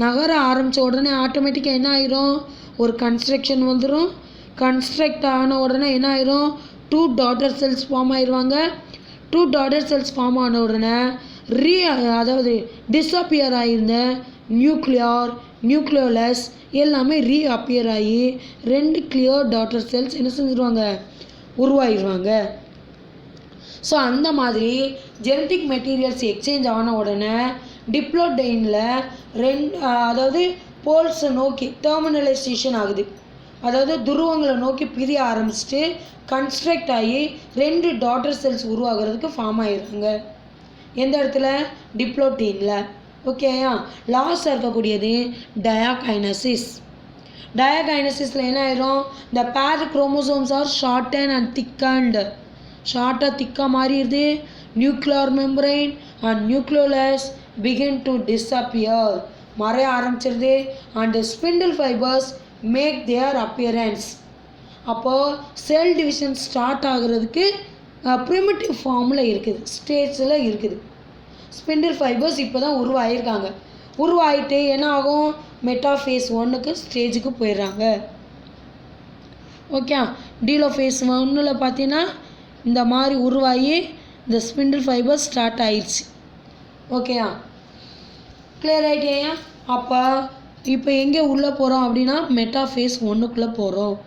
நகர ஆரம்பித்த உடனே ஆட்டோமேட்டிக்காக என்ன ஆயிரும், ஒரு கன்ஸ்ட்ரக்ஷன் வந்துடும். கன்ஸ்ட்ரக்ட் ஆன உடனே என்ன ஆயிரும், 2 டாட்டர் செல்ஸ் ஃபார்ம் ஆயிடுவாங்க. 2 டாட்டர் செல்ஸ் ஃபார்ம் ஆன உடனே அதாவது டிஸ்அப்பியர் ஆகியிருந்த நியூக்ளியோலஸ் எல்லாமே ரீஅப்பியர் ஆகி 2 கிளியர் டாட்டர் செல்ஸ் என்ன செஞ்சுருவாங்க, உருவாகிடுவாங்க. ஸோ அந்த மாதிரி ஜெனட்டிக் மெட்டீரியல்ஸ் எக்ஸ்சேஞ்ச் ஆன உடனே டிப்ளோட்டீனில் அதாவது போல்ஸை நோக்கி டெர்மினலைசேஷன் ஆகுது. அதாவது துருவங்களை நோக்கி பிரிய ஆரம்பிச்சுட்டு கன்ஸ்ட்ரக்ட் ஆகி 2 டாட்டர் செல்ஸ் உருவாகிறதுக்கு ஃபார்ம் ஆகிடுறாங்க. எந்த இடத்துல, டிப்ளோட்டீனில். ஓகேயா. லாஸ்ட்டாக இருக்கக்கூடியது டயாகைனசிஸ். டயாகைனசிஸில் என்ன ஆயிரும், the pair chromosomes are shorten and thickened. ஷார்ட்டாக திக்காக மாறிடுது. Nuclear membrane and nucleolus begin to disappear, மறைய ஆரம்பிச்சிருது. And spindle fibres make their appearance. அப்போது செல் டிவிஷன் ஸ்டார்ட் ஆகுறதுக்கு ப்ரிமிட்டிவ் ஃபார்மில் இருக்குது, ஸ்டேஜில் இருக்குது. ஸ்பிண்டில் ஃபைபர்ஸ் இப்போ தான் உருவாகிருக்காங்க. உருவாகிட்டு என்ன ஆகும், மெட்டாஃபேஸ் 1க்கு ஸ்டேஜுக்கு போயிடுறாங்க. ஓகே. டீலோஃபேஸ் 1ல் பார்த்தீங்கன்னா இந்த மாதிரி உருவாகி இந்த ஸ்பிண்டில் ஃபைபர்ஸ் ஸ்டார்ட் ஆயிடுச்சு. ஓகேயா, கிளியர் ஆகிட்டேயா. அப்போ இப்போ எங்கே உள்ளே போகிறோம் அப்படின்னா மெட்டாஃபேஸ் 1க்குள்ளே போகிறோம்.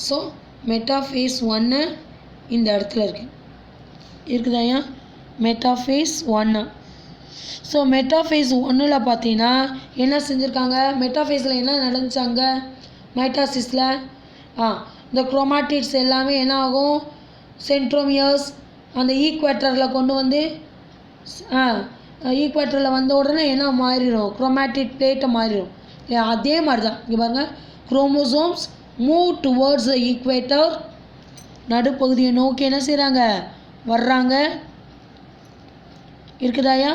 ஸோ மெட்டாஃபேஸ் 1 இந்த இடத்துல இருக்குதாயா, மெட்டாஃபேஸ் 1. ஸோ மெட்டாஃபேஸ் ஒன்றில் பார்த்தீங்கன்னா என்ன செஞ்சுருக்காங்க, மெட்டாஃபேஸில் என்ன நடந்துச்சாங்க, மைட்டாசிஸில் இந்த குரோமாட்டிட்ஸ் எல்லாமே என்ன ஆகும், சென்ட்ரோமியர்ஸ் அந்த ஈக்குவேட்டரில் கொண்டு வந்து ஈக்குவேட்டரில் வந்த உடனே என்ன மாறிடும், குரோமாட்டிட் பிளேட்டை மாறிடும். அதே மாதிரி தான் இங்கே பாருங்கள், chromosomes move towards the equator, நடுப்பகுதியை நோக்கி என்ன செய்கிறாங்க, வர்றாங்க. இருக்குதாயா,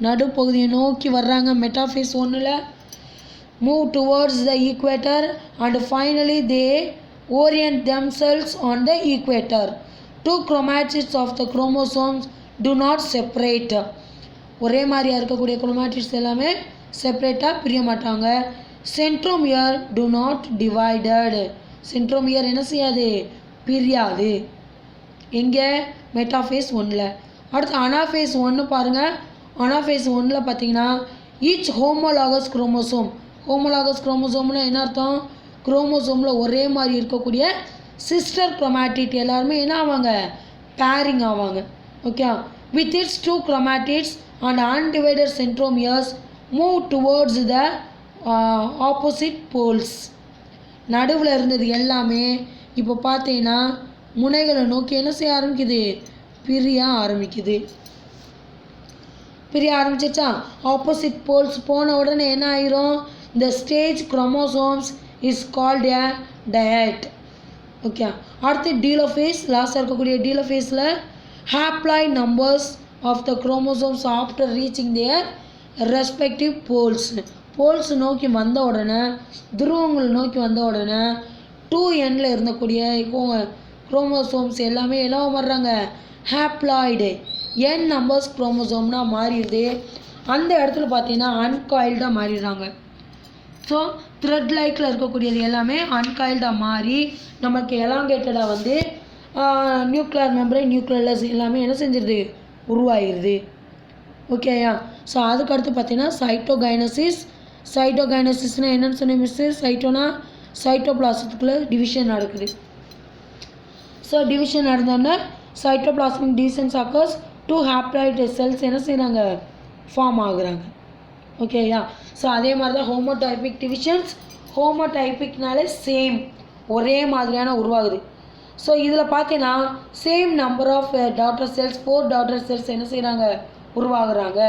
நடுப்பகுதியை நோக்கி வர்றாங்க மெட்டாஃபேஸ் ஒன்றில். Move towards the equator and finally they orient themselves on the equator. Two chromatids of the chromosomes do not separate. ஒரே மாதிரியாக இருக்கக்கூடிய குரோமாட்டிட்ஸ் எல்லாமே செப்பரேட்டாக பிரிய மாட்டாங்க. Centromere do not divided. Centromere என்ன செய்யாது, பிரியாது. எங்கே, மெட்டாஃபேஸ் ஒன்றில். அடுத்து அனாஃபேஸ் ஒன்று பாருங்கள். அனாஃபேஸ் ஒன்றில் பார்த்தீங்கன்னா ஈச் ஹோமோலாகஸ் குரோமோசோம். ஹோமோலாகஸ் குரோமோசோம்னு என்ன அர்த்தம், குரோமோசோமில் ஒரே மாதிரி இருக்கக்கூடிய சிஸ்டர் குரோமாட்டிட் எல்லாருமே என்ன ஆவாங்க, பேரிங் ஆவாங்க. Okay, with its two chromatids and undivided centromeres move towards the opposite poles. நடுவில் இருந்தது எல்லாமே இப்போ பார்த்தீங்கன்னா முனைகளை நோக்கி என்ன செய்ய ஆரம்பிக்குது, பிரிய ஆரம்பிக்குது. பிரிய ஆரம்பிச்சிச்சா, ஆப்போசிட் போல்ஸ் போன உடனே என்ன ஆயிரும், இந்த stage chromosomes is called a diet. Okay, அடுத்து டீலோஃபேஸ். லாஸ்ட்டாக இருக்கக்கூடிய டீலோஃபேஸில் haploid numbers of the chromosomes after reaching their respective poles. Poles நோக்கி வந்த உடனே, துருவங்களை நோக்கி வந்த உடனே 2Nல இருந்தக்கூடிய குரோமோசோம்ஸ் எல்லாமே எல்லாம் வர்றாங்க, ஹாப்ளாய்டு N நம்பர்ஸ் குரோமோசோம்னா மாறிடுது. அந்த இடத்துல பார்த்தீங்கன்னா அன்காயில்டாக மாறிடுறாங்க. ஸோ த்ரெட் லைக்கில் இருக்கக்கூடியது எல்லாமே அன்காயில்டாக மாறி நமக்கு எலாங்கேட்டடாக வந்து நியூக்ளியர் மெம்பரேன், நியூக்ளியஸ் எல்லாமே என்ன செஞ்சிருது, உருவாகிடுது. ஓகேயா. ஸோ அதுக்கடுத்து பார்த்தீங்கன்னா சைட்டோகைனசிஸ். சைட்டோகைனசிஸ்னால் என்னென்னு சொன்னேன் மிஸ்ஸு, சைட்டோனா சைட்டோபிளாசத்துக்குள்ளே டிவிஷன் நடக்குது. ஸோ டிவிஷன் நடந்தோடனே cytoplasmic divisions occurs, 2 haploid cells என்ன செய்கிறாங்க, ஃபார்ம் ஆகுறாங்க. ஓகேயா. ஸோ அதே மாதிரி தான் ஹோமோடைபிக் டிவிஷன்ஸ். ஹோமோடைபிக்னாலே சேம், ஒரே மாதிரியான உருவாகுது. ஸோ இதில் பார்த்தீங்கன்னா same number of daughter cells, 4 daughter cells என்ன செய்கிறாங்க, உருவாகுறாங்க.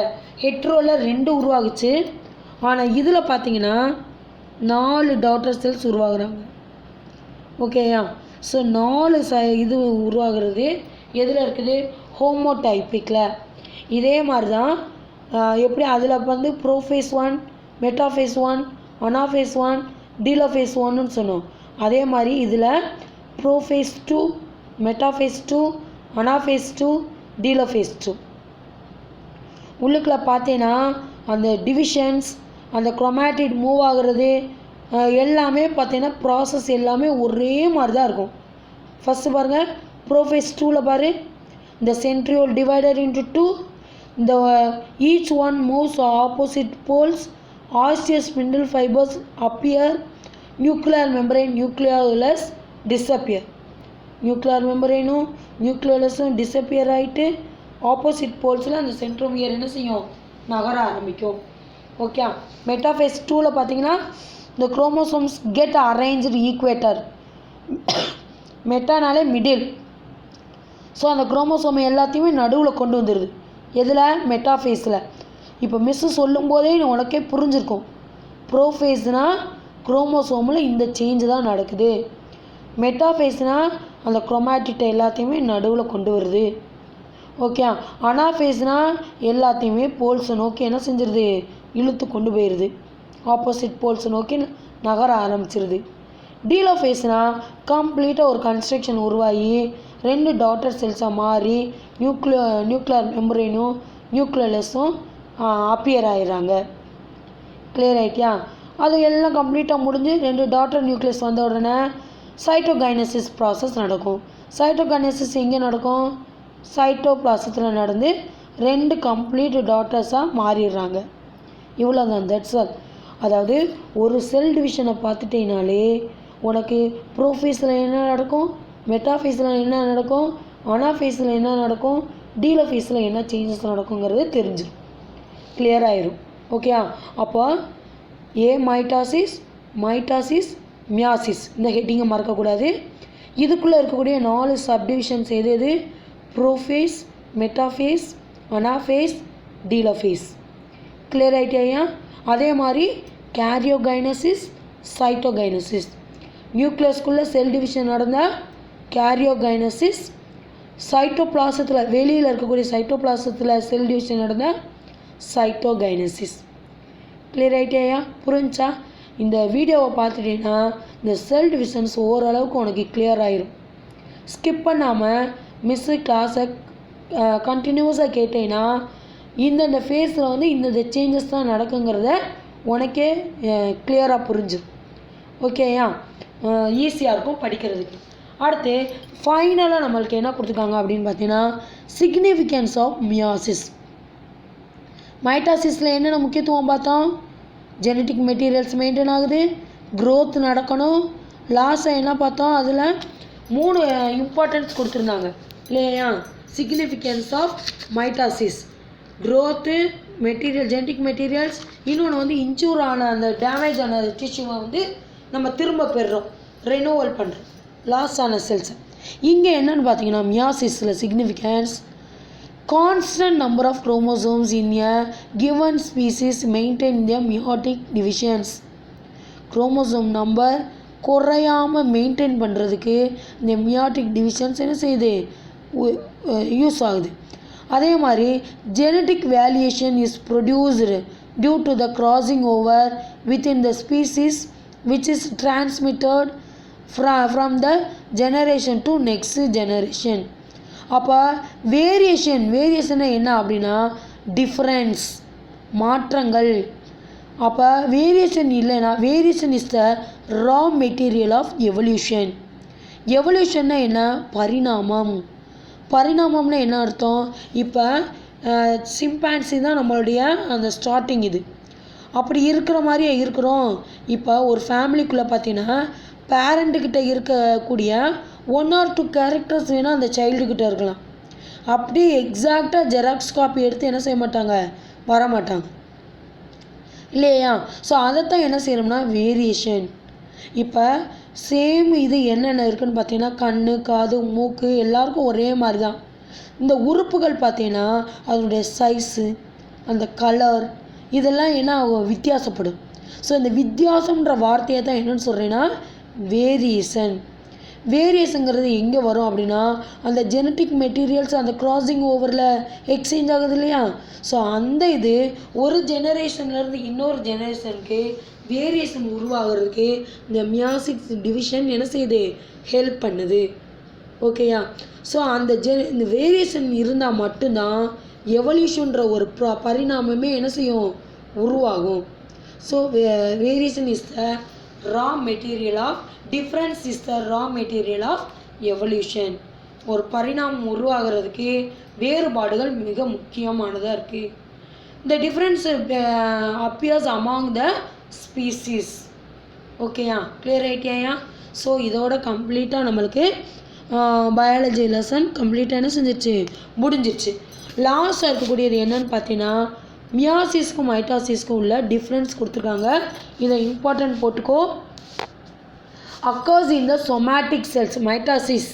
ஹெட்ரோவில் 2 உருவாகுச்சு. ஆனால் இதில் பார்த்தீங்கன்னா 4 டாட்டர் செல்ஸ் உருவாகுறாங்க. ஓகேயா. ஸோ 4 இது உருவாகிறது எதில் இருக்குது, ஹோமோடைப்பிக்கில். இதே மாதிரி தான் எப்படி அதில் வந்து ப்ரோஃபேஸ் 1, மெட்டாஃபேஸ் 1, அனாஃபேஸ் 1, டீலோஃபேஸ் 1ன்னு சொன்னோம். அதே மாதிரி இதில் ப்ரோஃபேஸ் 2, மெட்டாஃபேஸ் 2, அனாஃபேஸ் 2, டீலோஃபேஸ் 2. உள்ளுக்குள்ள பார்த்தீங்கன்னா அந்த டிவிஷன்ஸ், அந்த குரோமாட்டிட் மூவ் ஆகுறது எல்லாமே பார்த்தீங்கன்னா ப்ராசஸ் எல்லாமே ஒரே மாதிரி தான் இருக்கும். ஃபஸ்ட்டு பாருங்கள், ப்ரோஃபேஸ் 2ல் பாரு, இந்த சென்ட்ரியோல் டிவைடட் இன்ட்டு 2, இந்த each one moves opposite poles, osseous spindle fibers appear, nuclear membrane, nucleolus disappear. Nuclear மெம்பரேனும் நியூக்ளியோலஸும் டிஸப்பியர் ஆகிட்டு ஆப்போசிட் போல்ஸில் அந்த சென்ட்ரோமியர் என்ன செய்யும், நகர ஆரம்பிக்கும். ஓகே. மெட்டாஃபேஸ் 2ல் பார்த்தீங்கன்னா இந்த குரோமோசோம்ஸ் கெட் அரேஞ்சு ஈக்குவேட்டர். மெட்டானாலே மிடில். ஸோ அந்த குரோமோசோம் எல்லாத்தையுமே நடுவில் கொண்டு வந்துடுது. எதில், மெட்டாஃபேஸில். இப்போ மிஸ்ஸு சொல்லும்போதே உனக்கே புரிஞ்சிருக்கும், ப்ரோஃபேஸ்னால் குரோமோசோமில் இந்த சேஞ்சு தான் நடக்குது, மெட்டாஃபேஸ்னால் அந்த குரோமாட்டிட்டை எல்லாத்தையுமே நடுவில் கொண்டு வருது. ஓகே. அனாஃபேஸ்னால் எல்லாத்தையுமே போல்ஸை நோக்கி என்ன செஞ்சிருது, இழுத்து கொண்டு போயிடுது, ஆப்போசிட் போல்ஸை நோக்கி நகர ஆரம்பிச்சிருது. டீலோஃபேஸ்னால் கம்ப்ளீட்டாக ஒரு கன்ஸ்ட்ரக்ஷன் உருவாகி 2 டாட்டர் செல்ஸாக மாறி நியூக்ளியர் மெம்பரேனும் நியூக்ளியலஸும் அப்பியர் ஆகிடுறாங்க. கிளியர் ஆகிட்டியா. அது எல்லாம் கம்ப்ளீட்டாக முடிஞ்சு 2 டாட்டர் நியூக்ளியஸ் வந்த உடனே சைட்டோகைனசிஸ் ப்ராசஸ் நடக்கும். சைட்டோகைனசிஸ் எங்கே நடக்கும், சைட்டோபிளாசத்தில் நடந்து 2 கம்ப்ளீட் டாட்டர்ஸாக மாறிடுறாங்க. இவ்வளோ தான், தட்ஸ் ஆல். அதாவது ஒரு செல் டிவிஷனை பார்த்துட்டேனாலே உனக்கு ப்ரோஃபேஸில் என்ன நடக்கும், மெட்டாஃபேஸில் என்ன நடக்கும், அனாஃபேஸில் என்ன நடக்கும், டீலோஃபேஸில் என்ன சேஞ்சஸ் நடக்குங்கிறது தெரிஞ்சிடும். கிளியர் ஆயிரும். ஓகே, அப்போ ஏ மைட்டாசிஸ், மைட்டாசிஸ், மியாசிஸ் இந்த ஹெட்டிங்கை மறக்கக்கூடாது. இதுக்குள்ளே இருக்கக்கூடிய 4 சப்டிவிஷன்ஸ் எது எது? Prophase, metaphase, anaphase, telophase. Clear ஆகிட்டேயா? அதே மாதிரி கேரியோகைனசிஸ், சைட்டோகைனசிஸ். நியூக்ளியஸ்குள்ளே செல் டிவிஷன் நடந்தால் கேரியோகைனசிஸ், சைட்டோபிளாசத்தில் வெளியில் இருக்கக்கூடிய சைட்டோபிளாசத்தில் செல் டிவிஷன் நடந்தால் சைட்டோகைனசிஸ். கிளியர் ஆகிட்டேயா? புரிஞ்சா? இந்த வீடியோவை பார்த்துட்டீங்கன்னா இந்த செல் டிவிஷன்ஸ் ஓரளவுக்கு உனக்கு கிளியர் ஆயிரும். ஸ்கிப் பண்ணாமல் மிஸ்ஸு கிளாஸை கண்டினியூஸாக கேட்டீங்கன்னா இந்தந்த ஃபேஸில் வந்து இந்தந்த சேஞ்சஸ் தான் நடக்குங்கிறத உனக்கே கிளியராக புரிஞ்சிடும். ஓகேயா? ஈஸியாக இருக்கும் படிக்கிறதுக்கு. அடுத்து ஃபைனலாக நம்மளுக்கு என்ன கொடுத்துருக்காங்க அப்படின்னு பார்த்தீங்கன்னா சிக்னிஃபிகன்ஸ் ஆஃப் மியாசிஸ். மைட்டாசிஸில் என்னென்ன முக்கியத்துவம் பார்த்தோம்? ஜெனட்டிக் மெட்டீரியல்ஸ் மெயின்டைன் ஆகுது, க்ரோத் நடக்கணும். லாஸை என்ன பார்த்தோம்? அதில் 3 இம்பார்ட்டன்ஸ் கொடுத்துருந்தாங்க இல்லையா? Significance of mitosis, growth, material, genetic materials, இன்னொன்று வந்து இன்ஜூர் ஆன அந்த டேமேஜ் ஆன டிஷ்யூவை வந்து நம்ம திரும்ப பெறுறோம், ரெனோவல் பண்ணுறோம் லாஸ் ஆன செல்ஸை. இங்கே என்னென்னு பார்த்தீங்கன்னா மியாசிஸில் significance constant number of chromosomes in a given species maintain their meiotic divisions. Chromosome number குறையாமல் மெயின்டைன் பண்ணுறதுக்கு இந்த மியாட்டிக் டிவிஷன்ஸ் என்ன செய்யுது? யூஸ் ஆகுது. அதே மாதிரி genetic variation is produced due to the crossing over within the species which is transmitted from the generation to next generation. அப்போ variation என்ன அப்படின்னா டிஃப்ரென்ஸ், மாற்றங்கள். அப்போ வேரியேஷன் இல்லைன்னா variation is the raw material of evolution. எவல்யூஷன்னா என்ன? பரிணாமம். பரிணாமம்னா என்ன அர்த்தம்? இப்போ சிம்பான்சி தான் நம்மளுடைய அந்த ஸ்டார்டிங். இது அப்படி இருக்கிற மாதிரியே இருக்கிறோம். இப்போ ஒரு ஃபேமிலிக்குள்ளே பார்த்தீங்கன்னா பேரண்ட்டுக்கிட்ட இருக்கக்கூடிய 1 or 2 கேரக்டர்ஸ் வேணால் அந்த சைல்டுக்கிட்ட இருக்கலாம். அப்படி எக்ஸாக்டாக ஜெராக்ஸ் காப்பி எடுத்து என்ன செய்ய மாட்டாங்க? வரமாட்டாங்க இல்லையா? ஸோ அதைத்தான் என்ன செய்யணும்னா வேரியேஷன். இப்போ சேம் இது என்னென்ன இருக்குதுன்னு பார்த்தீங்கன்னா கண், காது, மூக்கு எல்லாருக்கும் ஒரே மாதிரி தான். இந்த உறுப்புகள் பார்த்தீங்கன்னா அதனுடைய சைஸு, அந்த கலர் இதெல்லாம் என்ன வித்தியாசப்படும். ஸோ இந்த வித்தியாசம்ன்ற வார்த்தையை தான் என்னென்னு சொல்கிறேன்னா வேரியேஷன். வேரியேஷனுங்கிறது எங்கே வரும் அப்படின்னா அந்த ஜெனட்டிக் மெட்டீரியல்ஸ் அந்த கிராசிங் ஓவரில் எக்ஸ்சேஞ்ச் ஆகுது இல்லையா? ஸோ அந்த இது ஒரு ஜெனரேஷன்லேருந்து இன்னொரு ஜெனரேஷனுக்கு வேரியேஷன் உருவாகிறதுக்கு இந்த மியாசிக் டிவிஷன் என்ன செய்யுது? ஹெல்ப் பண்ணுது. ஓகேயா? ஸோ அந்த இந்த வேரியேஷன் இருந்தால் மட்டும்தான் எவல்யூஷன்ற ஒரு பரிணாமமே என்ன செய்யும்? உருவாகும். So variation is the raw material of difference is the raw material of evolution. ஒரு பரிணாமம் உருவாகிறதுக்கு வேறுபாடுகள் மிக முக்கியமானதாக இருக்குது. இந்த difference appears among the species. ஓகேயா? கிளியர் ஆகிட்டியா? ஸோ இதோட கம்ப்ளீட்டாக நம்மளுக்கு பயாலஜி லெசன் கம்ப்ளீட்டாக என்ன செஞ்சிருச்சு? முடிஞ்சிருச்சு. லாஸ்ட்டாக இருக்கக்கூடியது என்னன்னு பார்த்தீங்கன்னா மியாசிஸ்க்கும் மைட்டாசிஸ்க்கும் உள்ள டிஃப்ரென்ஸ் கொடுத்துருக்காங்க. இதை இம்பார்ட்டன்ட் போட்டுக்கோ. Occurs in the somatic cells. Mitosis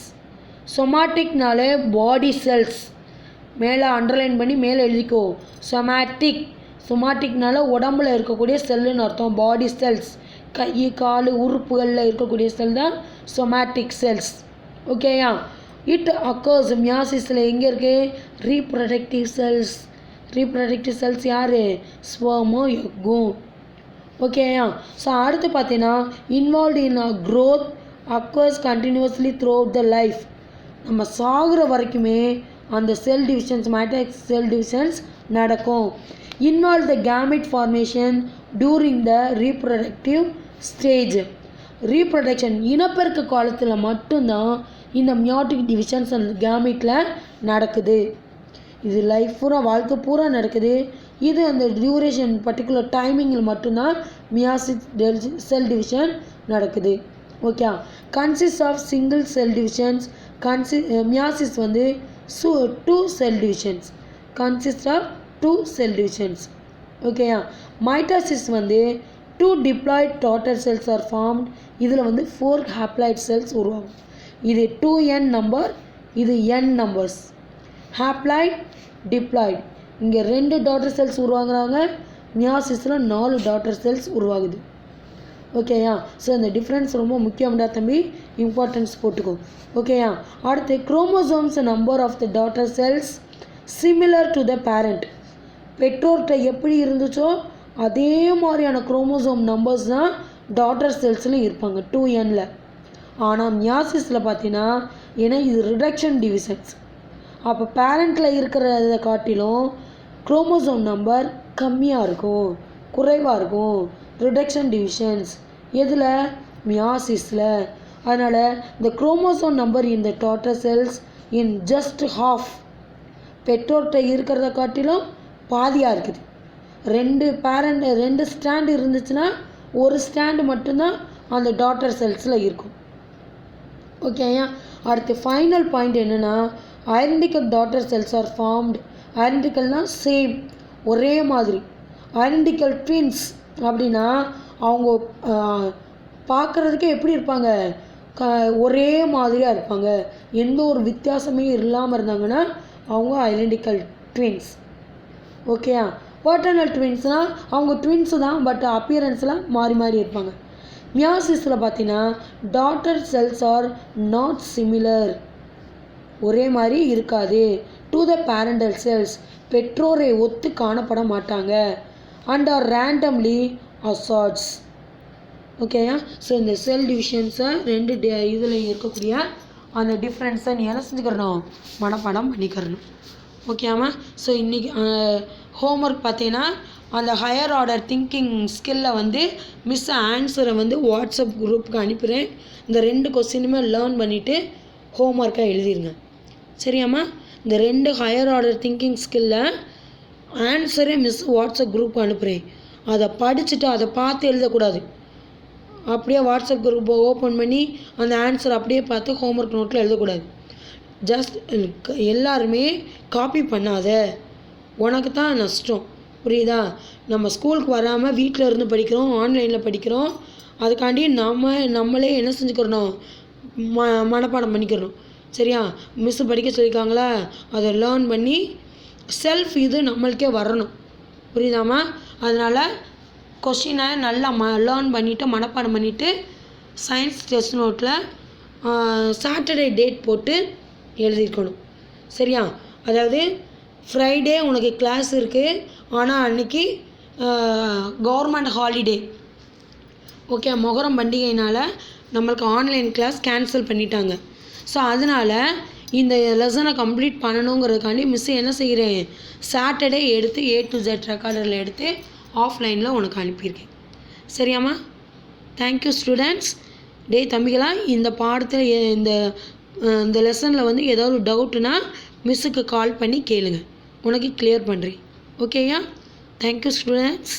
சொமாட்டிக்னாலே பாடி செல்ஸ், மேலே அண்டர்லைன் பண்ணி மேலே எழுதிக்கோ. சொமாட்டிக்னால உடம்புல இருக்கக்கூடிய செல்லுன்னு அர்த்தம். பாடி செல்ஸ் கை, கால், உறுப்புகளில் இருக்கக்கூடிய செல் தான் சொமேட்டிக் செல்ஸ். ஓகேயா? இட் அக்கர்ஸ் மியாசிஸில் எங்கே இருக்குது? Reproductive cells. ரீப்ரொடக்டிவ் செல்ஸ் யார்? ஸ்வர்மும் எக்கும். ஓகேயா? ஸோ அடுத்து பார்த்தீங்கன்னா involved in growth occurs continuously through the life. நம்ம சாகுற வரைக்குமே அந்த cell divisions mitosis cell divisions நடக்கும். Involve the gamete formation during the reproductive stage. Reproduction இனப்பெருக்க காலத்தில் மட்டும்தான் இந்த மியாட்டிக் டிவிஷன்ஸ் அந்த கேமெட்டில் நடக்குது. இது லைஃப் பூரா வாழ்க்கை பூரா நடக்குது. இது அந்த டியூரேஷன் பர்டிகுலர் டைமிங்கில் மட்டும்தான் மியாசிஸ் செல் டிவிஷன் நடக்குது. Okay? Consist of single cell divisions. Meiosis வந்து 2 cell divisions. Consist of 2 cell divisions. ஓகேயா. மைட்டாசிஸ் வந்து 2 diploid daughter cells are formed. இதில் வந்து 4 haploid cells உருவாகும். இது 2n நம்பர், இது n நம்பர்ஸ். ஹாப்ளாய்ட் டிப்ளாய்ட், இங்கே 2 daughter cells உருவாகுறாங்க. மியாசிஸில் 4 daughter cells உருவாகுது. ஓகேயா. ஸோ இந்த டிஃப்ரென்ஸ் ரொம்ப முக்கியம்டா தம்பி, இம்பார்ட்டன்ஸ் போட்டுக்கோ. ஓகேயா. அடுத்து chromosomes number of the daughter cells similar to the parent. பெற்றோர்கிட்ட எப்படி இருந்துச்சோ அதே மாதிரியான குரோமோசோம் நம்பர்ஸ் தான் டாட்டர் செல்ஸ்லையும் இருப்பாங்க 2nல. ஆனால் மியாசிஸில் பார்த்தீங்கன்னா, ஏன்னா இது ரிடக்ஷன் டிவிஷன்ஸ், அப்போ பேரண்ட்டில் இருக்கிறத காட்டிலும் குரோமோசோம் நம்பர் கம்மியாக இருக்கும், குறைவாக இருக்கும். ரிடக்ஷன் டிவிஷன்ஸ் எதில்? மியாசிஸில். அதனால் இந்த chromosome number in the daughter cells in just half, பெற்றோர்கிட்ட இருக்கிறத காட்டிலும் பாதியாக இருக்குது. 2 ஸ்டாண்டு இருந்துச்சுன்னா 1 ஸ்டாண்டு மட்டும்தான் அந்த டாட்டர் செல்ஸில் இருக்கும். ஓகேயா. அடுத்து ஃபைனல் பாயிண்ட் என்னென்னா, identical daughter cells are formed. ஐடென்டிக்கல்னால் சேம், ஒரே மாதிரி. ஐடென்டிக்கல் ட்வின்ஸ் அப்படின்னா அவங்க பார்க்குறதுக்கே எப்படி இருப்பாங்க, ஒரே மாதிரியாக இருப்பாங்க, எந்த ஒரு வித்தியாசமே இல்லாமல் இருந்தாங்கன்னா அவங்க ஐடென்டிக்கல் ட்வின்ஸ். ஓகேயா. பர்டனல் ட்வின்ஸ்னால் அவங்க ட்வின்ஸு தான், பட் அப்பியரன்ஸில் மாறி மாறி இருப்பாங்க. மியாசிஸில் பார்த்தீங்கன்னா daughter cells are not similar, ஒரே மாதிரி இருக்காது. டு த பேரண்டல் செல்ஸ், பெற்றோரை ஒத்து காணப்பட மாட்டாங்க. And are randomly assorts. ஓகேயா. ஸோ இந்த செல் டிவிஷன்ஸை 2 இதில் இருக்கக்கூடிய அந்த டிஃப்ரென்ஸை நீ என்ன செஞ்சுக்கிறணும், மனப்பாடம் பண்ணிக்கிறணும். ஓகேம்மா. ஸோ இன்றைக்கி ஹோம்ஒர்க் பார்த்தீங்கன்னா, அந்த ஹையர் ஆர்டர் திங்கிங் ஸ்கில்லை வந்து மிஸ் ஆன்சரை வந்து வாட்ஸ்அப் குரூப்புக்கு அனுப்புகிறேன். இந்த 2 கொஸ்டினுமே லேர்ன் பண்ணிவிட்டு ஹோம்ஒர்க்காக எழுதிருங்க. சரியாம்மா. இந்த 2 ஹையர் ஆர்டர் திங்கிங் ஸ்கில்லை ஆன்சரே மிஸ் வாட்ஸ்அப் குரூப் அனுப்புகிறேன். அதை படிச்சுட்டு அதை பார்த்து எழுதக்கூடாது. அப்படியே வாட்ஸ்அப் குரூப்பை ஓப்பன் பண்ணி அந்த ஆன்சர் அப்படியே பார்த்து ஹோம்ஒர்க் நோட்டில் எழுதக்கூடாது. ஜஸ்ட் எல்லாருமே காப்பி பண்ணாத, உனக்கு தான் நஷ்டம். புரியுதா? நம்ம ஸ்கூலுக்கு வராமல் வீட்டில் இருந்து படிக்கிறோம், ஆன்லைனில் படிக்கிறோம். அதுக்காண்டி நம்மளே என்ன செஞ்சுக்கிறணும், மனப்பாடம் பண்ணிக்கிறணும். சரியா? மிஸ்ஸு படிக்க சொல்லியிருக்காங்களா, அதை லேர்ன் பண்ணி செல்ஃப் இது நம்மளுக்கே வரணும். புரியுதாம்மா? அதனால் கொஷினை நல்லா லேர்ன் பண்ணிவிட்டு மனப்பாடம் பண்ணிவிட்டு சயின்ஸ் டெஸ்ட் நோட்டில் சாட்டர்டே டேட் போட்டு எழுதிக்கணும். சரியா? அதாவது ஃப்ரைடே உனக்கு கிளாஸ் இருக்குது, ஆனால் அன்றைக்கி கவர்மெண்ட் ஹாலிடே. ஓகே. மொஹரம் பண்டிகைனால் நம்மளுக்கு ஆன்லைன் கிளாஸ் கேன்சல் பண்ணிட்டாங்க. ஸோ அதனால் இந்த லெசனை கம்ப்ளீட் பண்ணணுங்கிறதுக்காண்டி மிஸ் என்ன செய்கிறேன், சாட்டர்டே எடுத்து A to Z ரெக்கார்டரில் எடுத்து ஆஃப்லைனில் உனக்கு அனுப்பியிருக்கேன். சரியாம்மா? Thank you students. தம்பிகளா, இந்த பாடத்தில் இந்த லெசனில் வந்து ஏதாவது டவுட்டுனா மிஸ்ஸுக்கு கால் பண்ணி கேளுங்க, உனக்கு கிளியர் பண்ணுறேன். ஓகேயா? Thank you students.